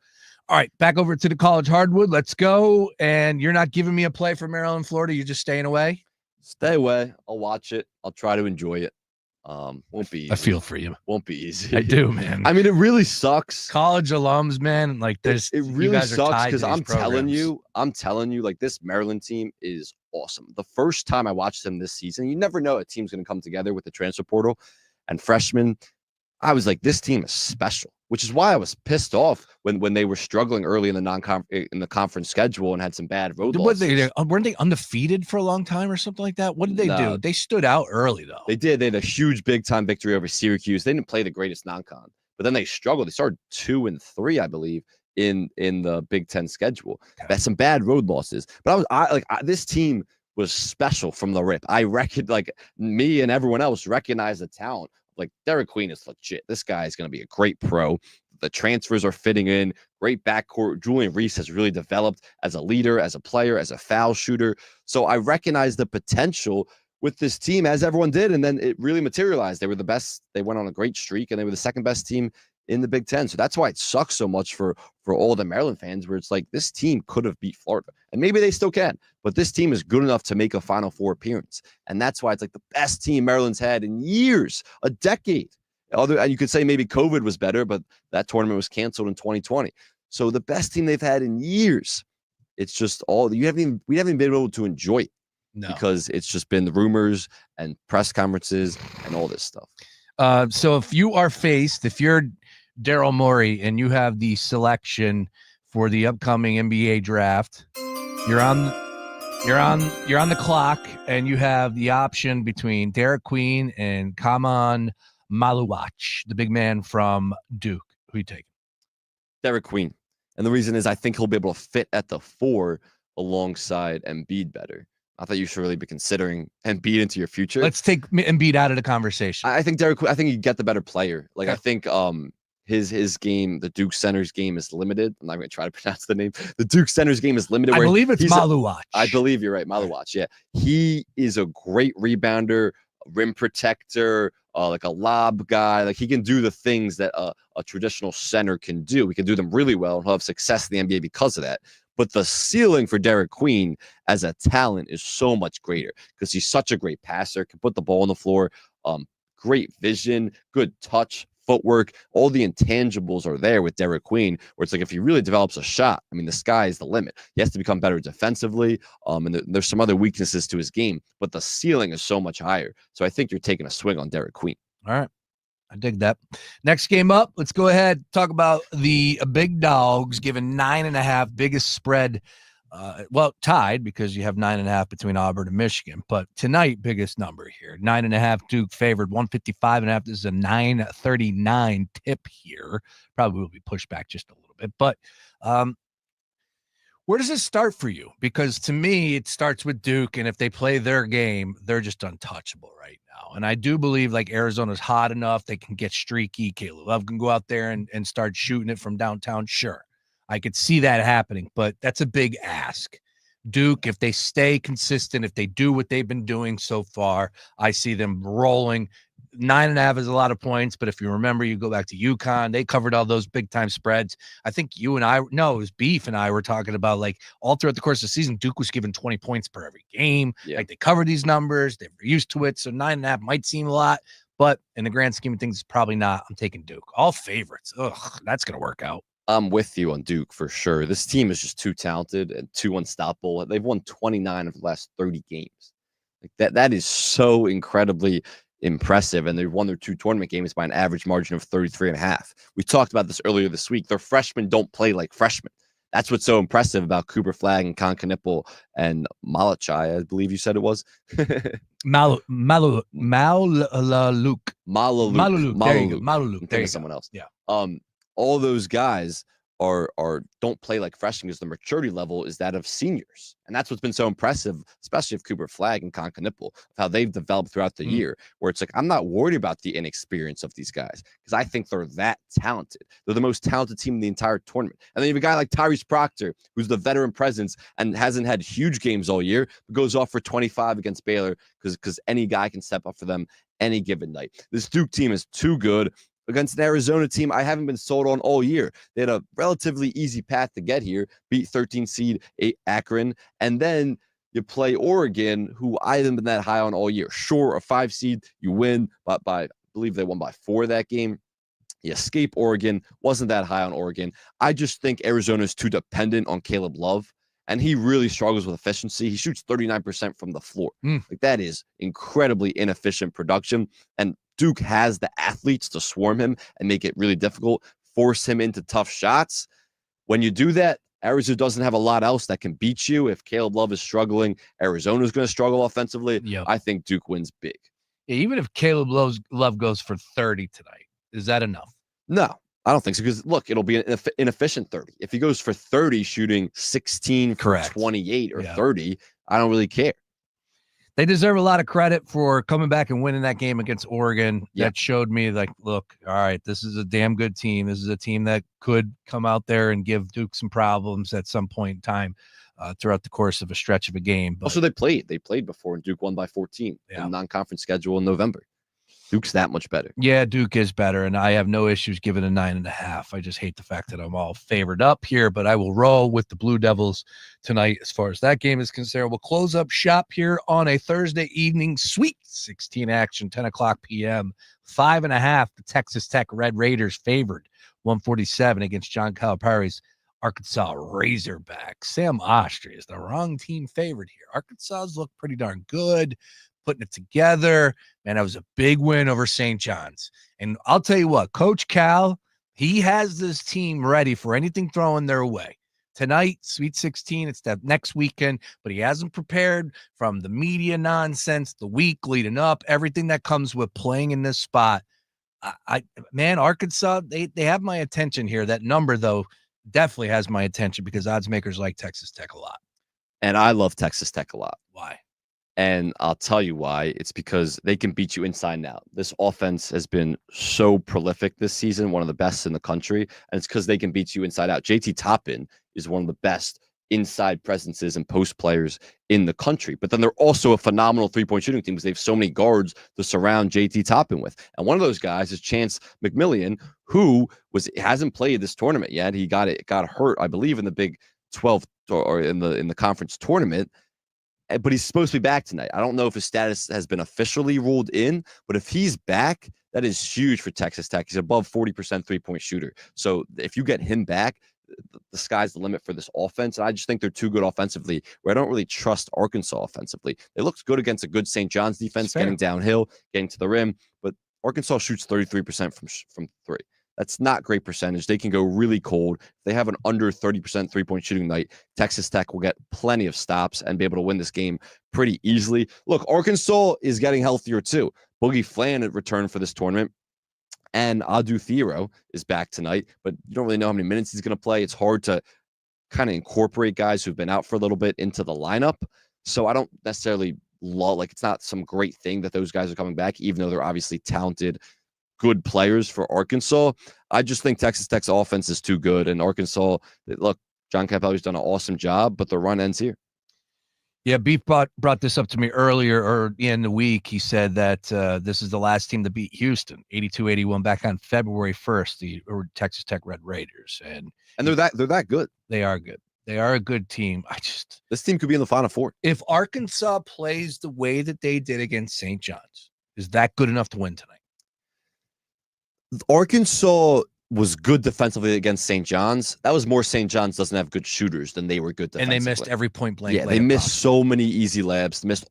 All right, back over to the college hardwood. Let's go. And you're not giving me a play for Maryland, Florida. You're just staying away? Stay away. I'll watch it. I'll try to enjoy it. Won't be easy. I feel for you. Won't be easy. I do, man. I mean, it really sucks. College alums, man. Like this, it really sucks because I'm telling you, like this Maryland team is awesome. The first time I watched them this season, you never know a team's going to come together with the transfer portal and freshmen. I was like, this team is special, which is why I was pissed off when they were struggling early in the conference schedule and had some bad road losses. Weren't they undefeated for a long time or something like that? What did they do? They stood out early though. They did. They had a huge big time victory over Syracuse. They didn't play the greatest non-con, but then they struggled. They started 2-3, I believe, in the Big Ten schedule. Okay. That's some bad road losses. But this team was special from the rip. I reckon, like me and everyone else recognized the talent. Like Derek Queen is legit. This guy is going to be a great pro. The transfers are fitting in. Great backcourt. Julian Reese has really developed as a leader, as a player, as a foul shooter. So I recognize the potential with this team, as everyone did, and then it really materialized. They were the best. They went on a great streak, and they were the second best team in the Big Ten. So that's why it sucks so much for all the Maryland fans, where it's like this team could have beat Florida, and maybe they still can, but this team is good enough to make a Final Four appearance. And that's why it's like the best team Maryland's had in years, a decade. And you could say maybe COVID was better, but that tournament was canceled in 2020. So the best team they've had in years. It's just we haven't been able to enjoy it. No. Because it's just been the rumors and press conferences and all this stuff. So if you're Daryl Morey, and you have the selection for the upcoming NBA draft. You're on the clock, and you have the option between Derek Queen and Kaman Maluach, the big man from Duke. Who you taking? Derek Queen. And the reason is I think he'll be able to fit at the 4 alongside Embiid better. I thought you should really be considering Embiid into your future. Let's take Embiid out of the conversation. I think Derek. I think you get the better player. Like I think his game, the Duke center's game is limited. I'm not going to try to pronounce the name. The Duke center's game is limited. I believe it's Maluach. I believe you're right, Maluach. Yeah, he is a great rebounder, rim protector, like a lob guy. Like he can do the things that a traditional center can do. He can do them really well, and he'll have success in the NBA because of that. But the ceiling for Derek Queen as a talent is so much greater because he's such a great passer, can put the ball on the floor, great vision, good touch, footwork. All the intangibles are there with Derek Queen, where it's like if he really develops a shot, I mean, the sky is the limit. He has to become better defensively, and there's some other weaknesses to his game, but the ceiling is so much higher. So I think you're taking a swing on Derek Queen. All right. I dig that. Next game up, let's go ahead talk about the big dogs giving 9.5, biggest spread. Tied because you have 9.5 between Auburn and Michigan. But tonight, biggest number here, 9.5. Duke favored 155.5. This is a 939 tip here. Probably will be pushed back just a little bit. But where does it start for you? Because to me, it starts with Duke, and if they play their game, they're just untouchable right now. And I do believe like Arizona's hot enough, they can get streaky. Caleb Love can go out there and start shooting it from downtown. Sure, I could see that happening, but that's a big ask. Duke, if they stay consistent, if they do what they've been doing so far, I see them rolling. 9.5 is a lot of points, but if you remember, you go back to UConn, they covered all those big time spreads. I think it was Beef and I were talking about like all throughout the course of the season, Duke was given 20 points per every game. Yeah. Like they cover these numbers, they're used to it. So 9.5 might seem a lot, but in the grand scheme of things, it's probably not. I'm taking Duke. All favorites. Ugh, that's going to work out. I'm with you on Duke for sure. This team is just too talented and too unstoppable. They've won 29 of the last 30 games. Like that is so incredibly impressive. And they've won their 2 tournament games by an average margin of 33.5. We talked about this earlier this week. Their freshmen don't play like freshmen. That's what's so impressive about Cooper Flagg and Con Knipple and Malachai, I believe you said it was. Malaluk. There you go. Someone else. Yeah. All those guys are don't play like freshmen because the maturity level is that of seniors. And that's what's been so impressive, especially of Cooper Flagg and Con Knipple, of how they've developed throughout the year, where it's like, I'm not worried about the inexperience of these guys because I think they're that talented. They're the most talented team in the entire tournament. And then you have a guy like Tyrese Proctor, who's the veteran presence and hasn't had huge games all year, but goes off for 25 against Baylor because any guy can step up for them any given night. This Duke team is too good. Against an Arizona team I haven't been sold on all year. They had a relatively easy path to get here, beat 13 seed Akron, and then you play Oregon, who I haven't been that high on all year. Sure, a 5 seed, you win, but I believe they won by 4 that game. You escape Oregon, wasn't that high on Oregon. I just think Arizona is too dependent on Caleb Love, and he really struggles with efficiency. He shoots 39% from the floor. Like that is incredibly inefficient production, and Duke has the athletes to swarm him and make it really difficult, force him into tough shots. When you do that, Arizona doesn't have a lot else that can beat you. If Caleb Love is struggling, Arizona's going to struggle offensively. Yep. I think Duke wins big. Yeah, even if Caleb Love goes for 30 tonight, is that enough? No, I don't think so. Because look, it'll be an inefficient 30. If he goes for 30, shooting 16 for 28 or 30, I don't really care. They deserve a lot of credit for coming back and winning that game against Oregon. That showed me, like, look, all right, this is a damn good team. This is a team that could come out there and give Duke some problems at some point in time throughout the course of a stretch of a game. But also, they played before, and Duke won by 14 in the non-conference schedule in November. Duke's that much better. Yeah, Duke is better, and I have no issues giving a 9.5. I just hate the fact that I'm all favored up here, but I will roll with the Blue Devils tonight as far as that game is concerned. We'll close up shop here on a Thursday evening Sweet 16 action, 10 o'clock p.m. 5.5, the Texas Tech Red Raiders favored 147 against John Calipari's Arkansas Razorbacks. Sam Oshtry is the wrong team favorite here. Arkansas's look pretty darn good, putting it together. Man, that was a big win over St. John's. And I'll tell you what, Coach Cal, He has this team ready for anything thrown their way. Tonight, Sweet 16, it's that next weekend, but he hasn't prepared from the media nonsense, the week leading up, everything that comes with playing in this spot. Man, Arkansas, they have my attention here. That number, though, definitely has my attention because odds makers like Texas Tech a lot. And I love Texas Tech a lot. Why? And I'll tell you why. It's because they can beat you inside and out. This offense has been so prolific this season, one of the best in the country. And it's because they can beat you inside out. JT Toppin is one of the best inside presences and post players in the country. But then they're also a phenomenal three-point shooting team because they have so many guards to surround JT Toppin with. And one of those guys is Chance McMillian, who hasn't played this tournament yet. He got hurt, I believe, in the Big 12 or in the conference tournament. But he's supposed to be back tonight. I don't know if his status has been officially ruled in, but if he's back, that is huge for Texas Tech. He's above 40% three-point shooter. So if you get him back, the sky's the limit for this offense. And I just think they're too good offensively, where I don't really trust Arkansas offensively. They looked good against a good St. John's defense, getting downhill, getting to the rim, but Arkansas shoots 33% from three. That's not great percentage. They can go really cold. If they have an under 30% three-point shooting night, Texas Tech will get plenty of stops and be able to win this game pretty easily. Look, Arkansas is getting healthier too. Boogie Flan returned for this tournament, and Adu Thiero is back tonight, but you don't really know how many minutes he's going to play. It's hard to kind of incorporate guys who've been out for a little bit into the lineup. So I don't necessarily it's not some great thing that those guys are coming back, even though they're obviously talented, good players for Arkansas. I just think Texas Tech's offense is too good. And Arkansas, look, John Campbell's done an awesome job, but the run ends here. Yeah, Beef brought this up to me earlier or in the week. He said that this is the last team to beat Houston, 82-81, back on February 1st, the Texas Tech Red Raiders. And they're that good. They are good. They are a good team. This team could be in the Final Four. If Arkansas plays the way that they did against St. John's, is that good enough to win tonight? Arkansas was good defensively against St. John's. That was more St. John's doesn't have good shooters than they were good defensively. And they missed every point blank. Yeah, they missed so many easy layups. They missed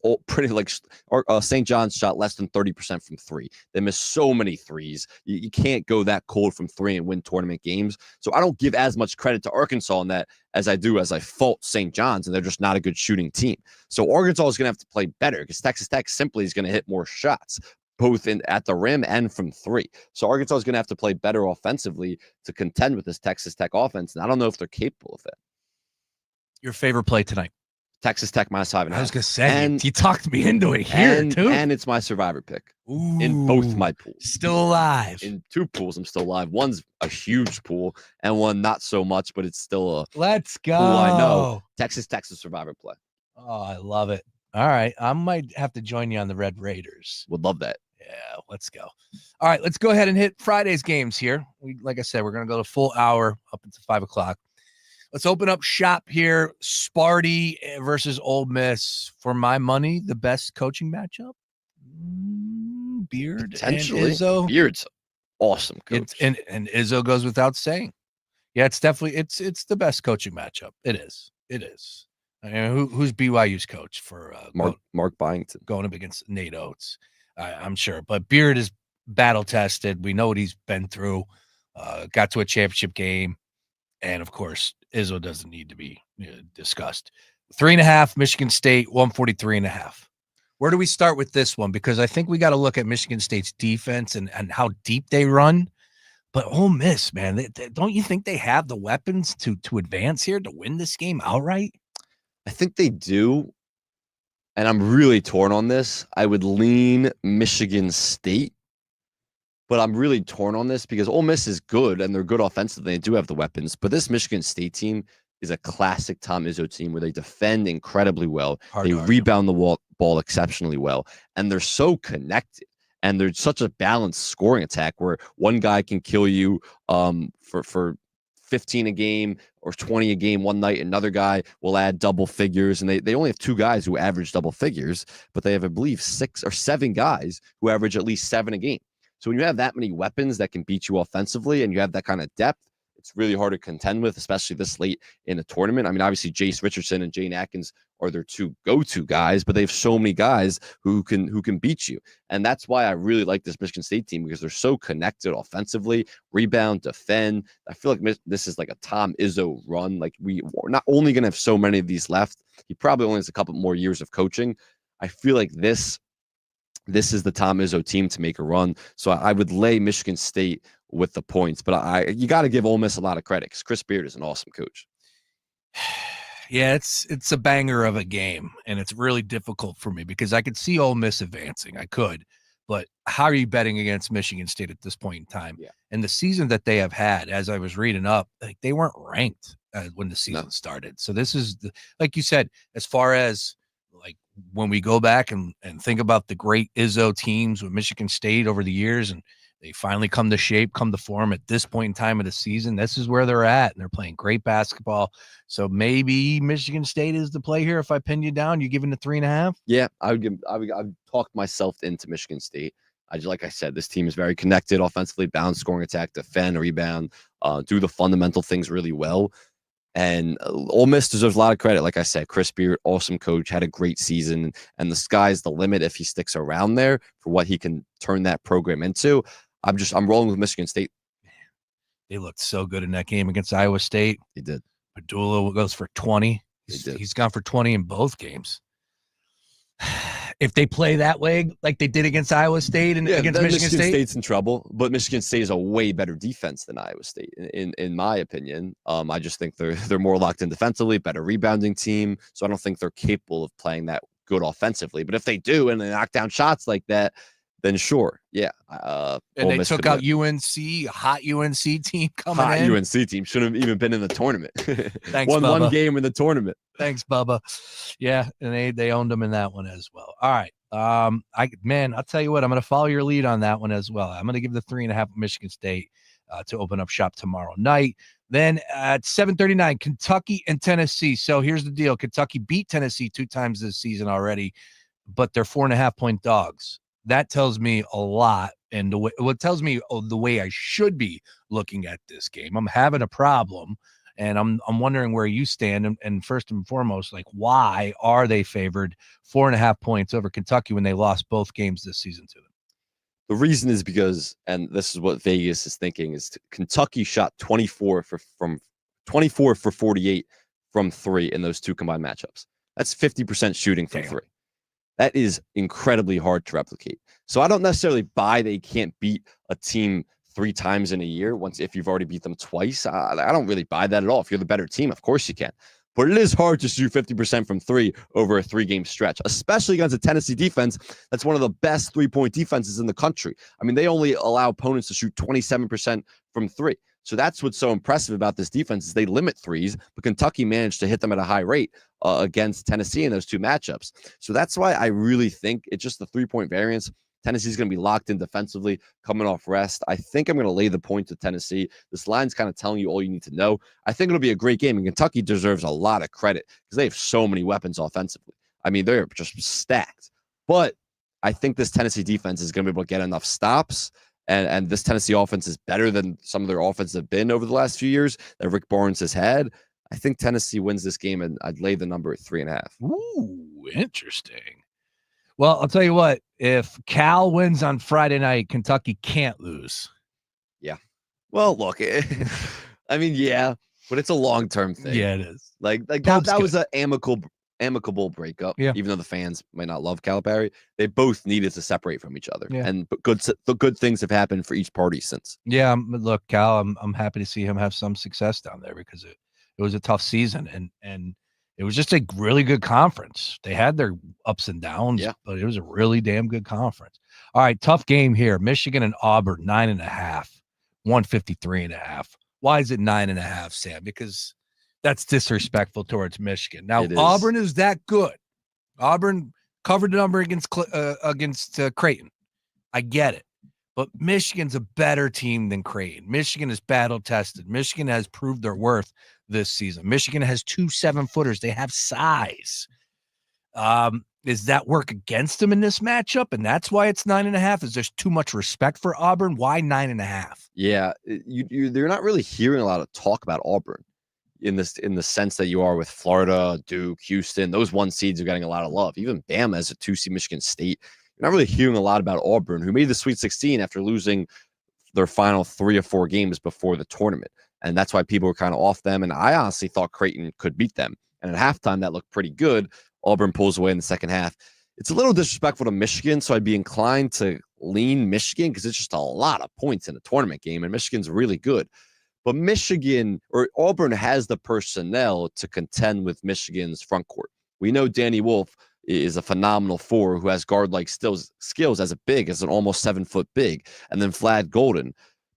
St. John's shot less than 30% from three. They missed so many threes. You can't go that cold from three and win tournament games. So I don't give as much credit to Arkansas on that as I fault St. John's, and they're just not a good shooting team. So Arkansas is going to have to play better because Texas Tech simply is going to hit more shots, both at the rim and from three. So Arkansas is going to have to play better offensively to contend with this Texas Tech offense. And I don't know if they're capable of it. Your favorite play tonight? Texas Tech -5.5. I was going to say, you talked me into it here, too. And it's my survivor pick. In both my pools. Still alive. In two pools, I'm still alive. One's a huge pool, and one not so much, but it's still a Let's go. pool I know. Texas survivor play. Oh, I love it. All right. I might have to join you on the Red Raiders. Would love that. Yeah, let's go. All right, let's go ahead and hit Friday's games here. Like I said, we're going to go to full hour up until 5 o'clock. Let's open up shop here. Sparty versus Ole Miss. For my money, the best coaching matchup. Beard Potentially. and Izzo. Beard's awesome coach. And Izzo goes without saying. Yeah, it's definitely it's the best coaching matchup. It is. I mean, who's BYU's coach for Mark Byington going up against Nate Oates? I'm sure, but Beard is battle tested. We know what he's been through. Got to a championship game, and of course, Izzo doesn't need to be discussed. 3.5, Michigan State 143.5. Where do we start with this one? Because I think we got to look at Michigan State's defense and how deep they run. But Ole Miss, man, don't you think they have the weapons to advance here to win this game outright? I think they do. And I'm really torn on this. I would lean Michigan State, but I'm really torn on this because Ole Miss is good and they're good offensively. They do have the weapons, but this Michigan State team is a classic Tom Izzo team where they defend incredibly well. They rebound the ball exceptionally well, and they're so connected. And there's such a balanced scoring attack where one guy can kill you for 15 a game or 20 a game one night. Another guy will add double figures. And they only have two guys who average double figures, but they have, I believe, 6 or 7 guys who average at least 7 a game. So when you have that many weapons that can beat you offensively and you have that kind of depth, it's really hard to contend with, especially this late in the tournament. I mean, obviously Jace Richardson and Jane Atkins are their two go-to guys, but they have so many guys who can beat you. And that's why I really like this Michigan State team, because they're so connected offensively, rebound, defend. I feel like this is like a Tom Izzo run. Like, we're not only going to have so many of these left, he probably only has a couple more years of coaching. I feel like this is the Tom Izzo team to make a run. So I would lay Michigan State with the points, but you got to give Ole Miss a lot of credit, because Chris Beard is an awesome coach. Yeah, it's a banger of a game, and it's really difficult for me because I could see Ole Miss advancing. I could, but how are you betting against Michigan State at this point in time? Yeah. And the season that they have had, as I was reading up, like, they weren't ranked when the season started. So this is, like you said, as far as like when we go back and think about the great Izzo teams with Michigan State over the years, and they finally come to shape, come to form at this point in time of the season. This is where they're at, and they're playing great basketball. So maybe Michigan State is the play here. If I pin you down, you giving the 3.5? Yeah, I've talked myself into Michigan State. Like I said, this team is very connected offensively, balance, scoring, attack, defend, rebound, do the fundamental things really well. And Ole Miss deserves a lot of credit. Like I said, Chris Beard, awesome coach, had a great season, and the sky's the limit if he sticks around there for what he can turn that program into. I'm rolling with Michigan State. They looked so good in that game against Iowa State. They did. Padula goes for 20. He's gone for 20 in both games. If they play that way, like they did against Iowa State and against Michigan State, State's in trouble. But Michigan State is a way better defense than Iowa State, in my opinion. I just think they're more locked in defensively, better rebounding team. So I don't think they're capable of playing that good offensively. But if they do and they knock down shots like that, then sure, yeah. And they took out UNC, a hot UNC team coming in. Hot UNC team shouldn't have even been in the tournament. Thanks, Won Bubba. one game in the tournament. Thanks, Bubba. Yeah, and they owned them in that one as well. All right, I'll tell you what, I'm going to follow your lead on that one as well. I'm going to give the 3.5 Michigan State to open up shop tomorrow night. Then at 7:39, Kentucky and Tennessee. So here's the deal: Kentucky beat Tennessee 2 times this season already, but they're 4.5-point dogs. That tells me a lot, and what tells me the way I should be looking at this game. I'm having a problem, and I'm wondering where you stand. And first and foremost, like, why are they favored 4.5 points over Kentucky when they lost both games this season to them? The reason is because, and this is what Vegas is thinking, is Kentucky shot 24 for 48 from 3 in those 2 combined matchups. That's 50% shooting from 3. That is incredibly hard to replicate. So I don't necessarily buy they can't beat a team 3 times in a year if you've already beat them twice. I don't really buy that at all. If you're the better team, of course you can. But it is hard to shoot 50% from 3 over a 3-game stretch, especially against a Tennessee defense that's one of the best 3-point defenses in the country. I mean, they only allow opponents to shoot 27% from 3. So that's what's so impressive about this defense is they limit threes, but Kentucky managed to hit them at a high rate against Tennessee in those 2 matchups. So that's why I really think it's just the 3-point variance. Tennessee's going to be locked in defensively, coming off rest. I think I'm going to lay the point to Tennessee. This line's kind of telling you all you need to know. I think it'll be a great game, and Kentucky deserves a lot of credit because they have so many weapons offensively. I mean, they're just stacked. But I think this Tennessee defense is going to be able to get enough stops, and this Tennessee offense is better than some of their offenses have been over the last few years that Rick Barnes has had. I think Tennessee wins this game, and I'd lay the number at 3.5. Ooh, interesting. Well, I'll tell you what, if Cal wins on Friday night, Kentucky can't lose. Yeah. Well, look, I mean, yeah, but it's a long-term thing. Yeah, it is. Like that was an amicable breakup. Yeah. Even though the fans might not love Calipari, they both needed to separate from each other. Yeah. And the good things have happened for each party since. Yeah. Look, Cal, I'm happy to see him have some success down there because it was a tough season and it was just a really good conference. They had their ups and downs, but it was a really damn good conference. All right, tough game here. Michigan and Auburn, 9.5, 153.5. Why is it 9.5, Sam? Because that's disrespectful towards Michigan. Now, Auburn is that good. Auburn covered the number against Creighton. I get it. But Michigan's a better team than Creighton. Michigan is battle-tested. Michigan has proved their worth this season. Michigan has 2 7-footers. They have size. Does that work against them in this matchup? And that's why it's 9.5. Is there's too much respect for Auburn? Why 9.5? Yeah, you're not really hearing a lot of talk about Auburn in the sense that you are with Florida, Duke, Houston. Those 1 seeds are getting a lot of love. Even Bama as a 2 seed, Michigan State. You're not really hearing a lot about Auburn, who made the Sweet 16 after losing their final 3 or 4 games before the tournament. And that's why people were kind of off them. And I honestly thought Creighton could beat them. And at halftime, that looked pretty good. Auburn pulls away in the second half. It's a little disrespectful to Michigan, so I'd be inclined to lean Michigan because it's just a lot of points in a tournament game, and Michigan's really good. But Michigan or Auburn has the personnel to contend with Michigan's front court. We know Danny Wolf is a phenomenal 4 who has guard-like skills as an almost 7-foot big, and then Vlad Golden.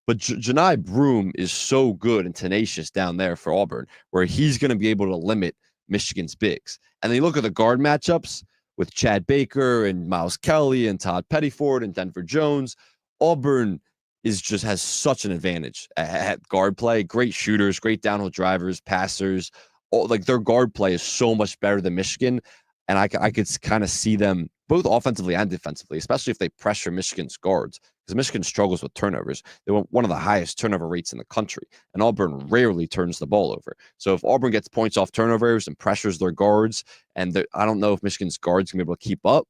But Janai Broome is so good and tenacious down there for Auburn, where he's going to be able to limit Michigan's bigs. And then you look at the guard matchups with Chad Baker and Miles Kelly and Todd Pettiford and Denver Jones. Auburn has such an advantage at guard play. Great shooters, great downhill drivers, passers. Their guard play is so much better than Michigan. And I could kind of see them both offensively and defensively, especially if they pressure Michigan's guards, because Michigan struggles with turnovers. They want one of the highest turnover rates in the country, and Auburn rarely turns the ball over. So if Auburn gets points off turnovers and pressures their guards, and I don't know if Michigan's guards can be able to keep up.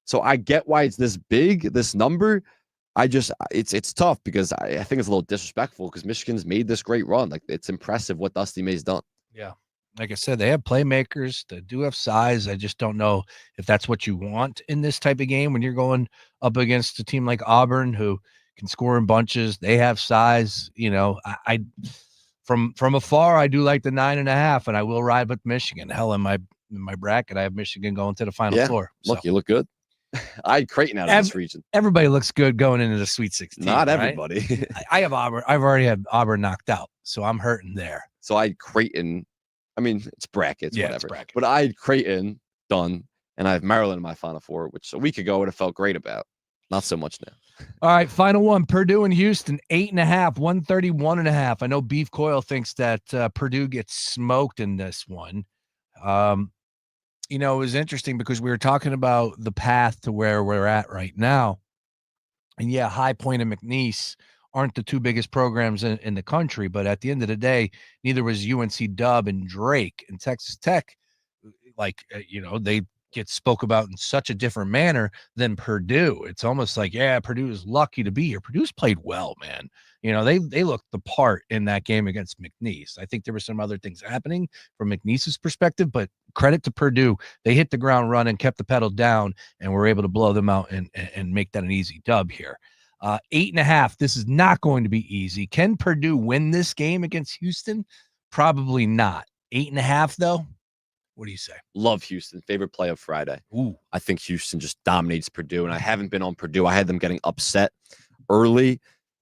So I get why it's this big, this number. It's tough because I think it's a little disrespectful because Michigan's made this great run. Like, it's impressive what Dusty May's done. Yeah. Like I said, they have playmakers that do have size. I just don't know if that's what you want in this type of game when you're going up against a team like Auburn who can score in bunches. They have size. I from afar, I do like the 9.5, and I will ride with Michigan. Hell, in my bracket, I have Michigan going to the Final Four. Look, you look good. I had Creighton out of this region. Everybody looks good going into the Sweet 16. Not right? everybody. I have Auburn. I've already had Auburn knocked out, so I'm hurting there. So I had Creighton. I mean, it's brackets, Yeah, whatever. it's bracket. But I had Creighton done, and I have Maryland in my Final Four, which a week ago would have felt great about. Not so much now. All right, final one. Purdue and Houston, 8.5, 131.5. I know Beef Coil thinks that Purdue gets smoked in this one. It was interesting because we were talking about the path to where we're at right now. And yeah, High Point and McNeese aren't the 2 biggest programs in the country, but at the end of the day, neither was UNC Dub and Drake and Texas Tech. They get spoke about in such a different manner than Purdue. It's almost like, Purdue is lucky to be here. Purdue's played well, man. They looked the part in that game against McNeese. I think there were some other things happening from McNeese's perspective, but credit to Purdue. They hit the ground running, kept the pedal down, and were able to blow them out and make that an easy dub here. 8.5. This is not going to be easy. Can Purdue win this game against Houston? Probably not. 8.5 though. What do you say? Love Houston. Favorite play of Friday. Ooh. I think Houston just dominates Purdue, and I haven't been on Purdue. I had them getting upset early.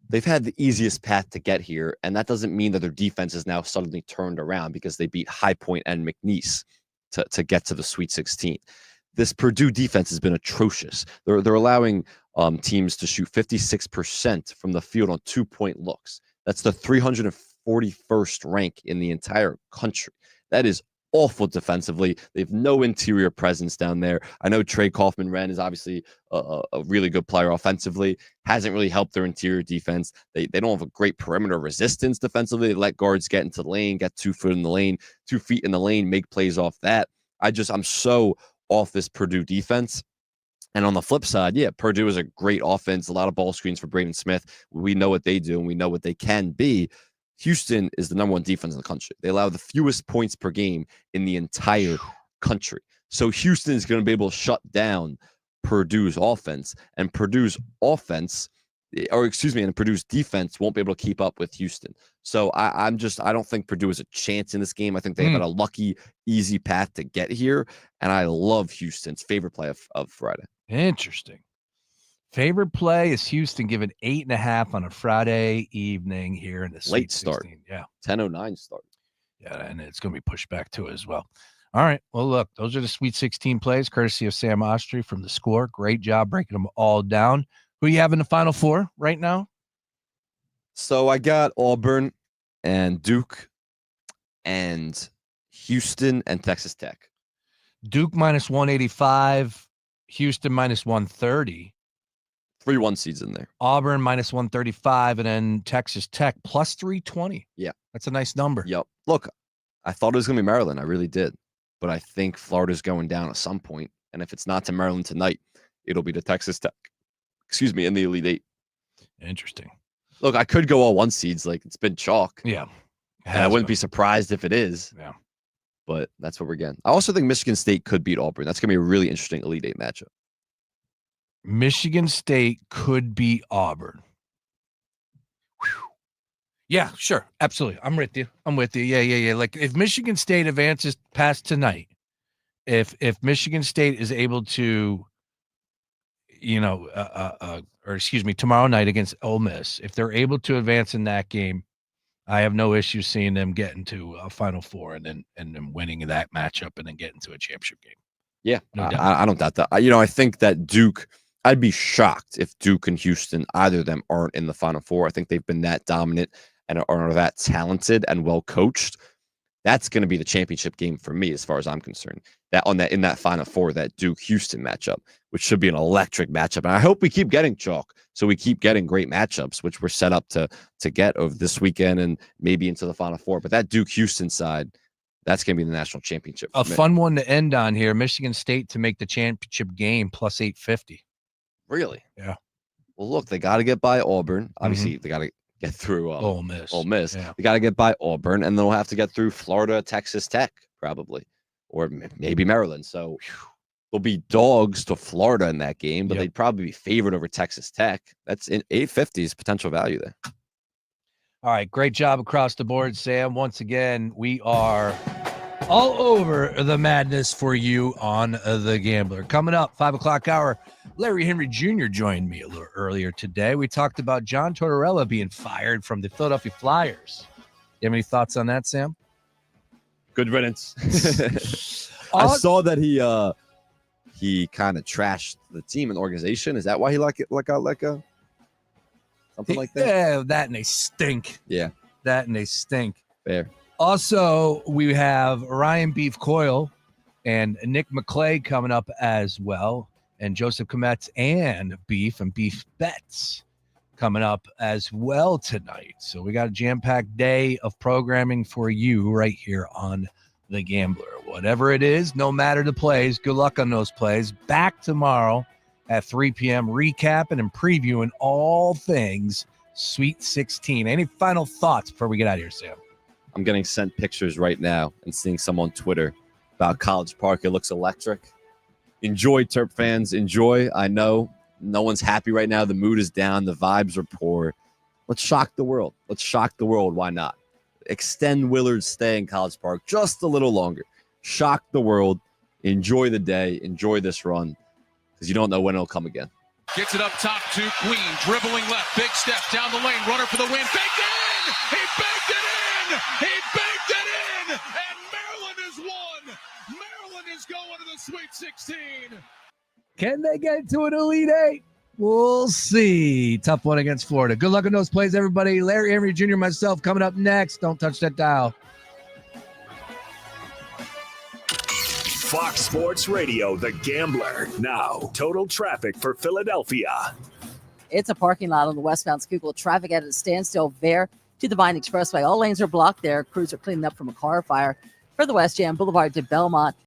They've had the easiest path to get here, and that doesn't mean that their defense is now suddenly turned around because they beat High Point and McNeese to get to the Sweet 16. This Purdue defense has been atrocious. They're allowing teams to shoot 56% from the field on 2-point looks. That's the 341st rank in the entire country. That is awful defensively. They have no interior presence down there. I know Trey Kaufman-Wren is obviously a really good player offensively. Hasn't really helped their interior defense. They don't have a great perimeter resistance defensively. They let guards get into the lane, get 2 feet in the lane, 2 feet in the lane, make plays off that. I'm so off this Purdue defense. And on the flip side, Purdue is a great offense, a lot of ball screens for Braden Smith. We know what they do, and we know what they can be. Houston is the #1 defense in the country. They allow the fewest points per game in the entire country. So Houston is going to be able to shut down Purdue's offense, and Purdue's defense won't be able to keep up with Houston. So I don't think Purdue has a chance in this game. I think they have a lucky, easy path to get here, and I love Houston's favorite play of Friday. Interesting. Favorite play is Houston given 8.5 on a Friday evening here in the late Sweet start. 16. Yeah. 10:09 start. Yeah, and it's going to be pushed back to it as well. All right. Well, look, those are the Sweet 16 plays, courtesy of Sam Oshtry from The Score. Great job breaking them all down. Who you have in the Final Four right now? So I got Auburn and Duke and Houston and Texas Tech. Duke minus 185. Houston minus 130. 3-1 seeds in there. Auburn minus 135. And then Texas Tech plus 320. Yeah. That's a nice number. Yep. Look, I thought it was going to be Maryland. I really did. But I think Florida's going down at some point. And if it's not to Maryland tonight, it'll be to Texas Tech. In the Elite Eight. Interesting. Look, I could go all 1 seeds. Like, it's been chalk. Yeah. And I wouldn't be surprised if it is. Yeah. But that's what we're getting. I also think Michigan State could beat Auburn. That's going to be a really interesting Elite Eight matchup. Michigan State could beat Auburn. Whew. Yeah, sure. Absolutely. I'm with you. Yeah. Like, if Michigan State advances past tonight, if Michigan State is able to, tomorrow night against Ole Miss, if they're able to advance in that game, I have no issue seeing them getting to a Final Four and then winning that matchup and then getting to a championship game. Yeah, no doubt. I don't doubt that. I think that Duke, I'd be shocked if Duke and Houston, either of them, aren't in the Final Four. I think they've been that dominant and are that talented and well coached. That's going to be the championship game for me, as far as I'm concerned. In that Final Four, that Duke-Houston matchup, which should be an electric matchup. And I hope we keep getting chalk, so we keep getting great matchups, which we're set up to get over this weekend and maybe into the Final Four. But that Duke-Houston side, that's going to be the national championship. A fun one to end on here: Michigan State to make the championship game plus 850. Really? Yeah. Well, look, they got to get by Auburn. Obviously, they got to get through Ole Miss. Yeah. They got to get by Auburn, and then they'll have to get through Florida, Texas Tech, probably, or maybe Maryland. So they'll be dogs to Florida in that game, but they'd probably be favored over Texas Tech. That's in 850's potential value there. All right, great job across the board, Sam. Once again, we are all over the madness for you on The Gambler. Coming up, 5 o'clock hour, Larry Henry Jr. joined me a little earlier today. We talked about John Tortorella being fired from the Philadelphia Flyers. You have any thoughts on that, Sam? Good riddance. I saw that he kind of trashed the team and organization. Is that why he let go? Something like that? Yeah, that and they stink. Yeah. That and they stink. Fair. Also, we have Ryan Beef Coyle and Nick McClay coming up as well, and Joseph Kometz and Beef Bets coming up as well tonight. So we got a jam-packed day of programming for you right here on The Gambler. Whatever it is, no matter the plays, good luck on those plays. Back tomorrow at 3 p.m. recapping and previewing all things Sweet 16. Any final thoughts before we get out of here, Sam? I'm getting sent pictures right now and seeing some on Twitter about College Park. It looks electric. Enjoy, Terp fans. Enjoy. I know no one's happy right now. The mood is down. The vibes are poor. Let's shock the world. Why not? Extend Willard's stay in College Park just a little longer. Shock the world. Enjoy the day. Enjoy this run, because you don't know when it'll come again. Gets it up top to Queen. Dribbling left. Big step down the lane. Runner for the win. Baked it in! He baked it in! He baked it in! And Maryland has won! Maryland is going to the Sweet 16! Can they get to an Elite Eight? We'll see. Tough one against Florida. Good luck on those plays, everybody. Larry Henry Jr., myself, coming up next. Don't touch that dial. Fox Sports Radio, The Gambler. Now, total traffic for Philadelphia. It's a parking lot on the westbound Schuylkill. Traffic at a standstill there to the Vine Expressway. All lanes are blocked there. Crews are cleaning up from a car fire. Further west, Jam Boulevard to Belmont.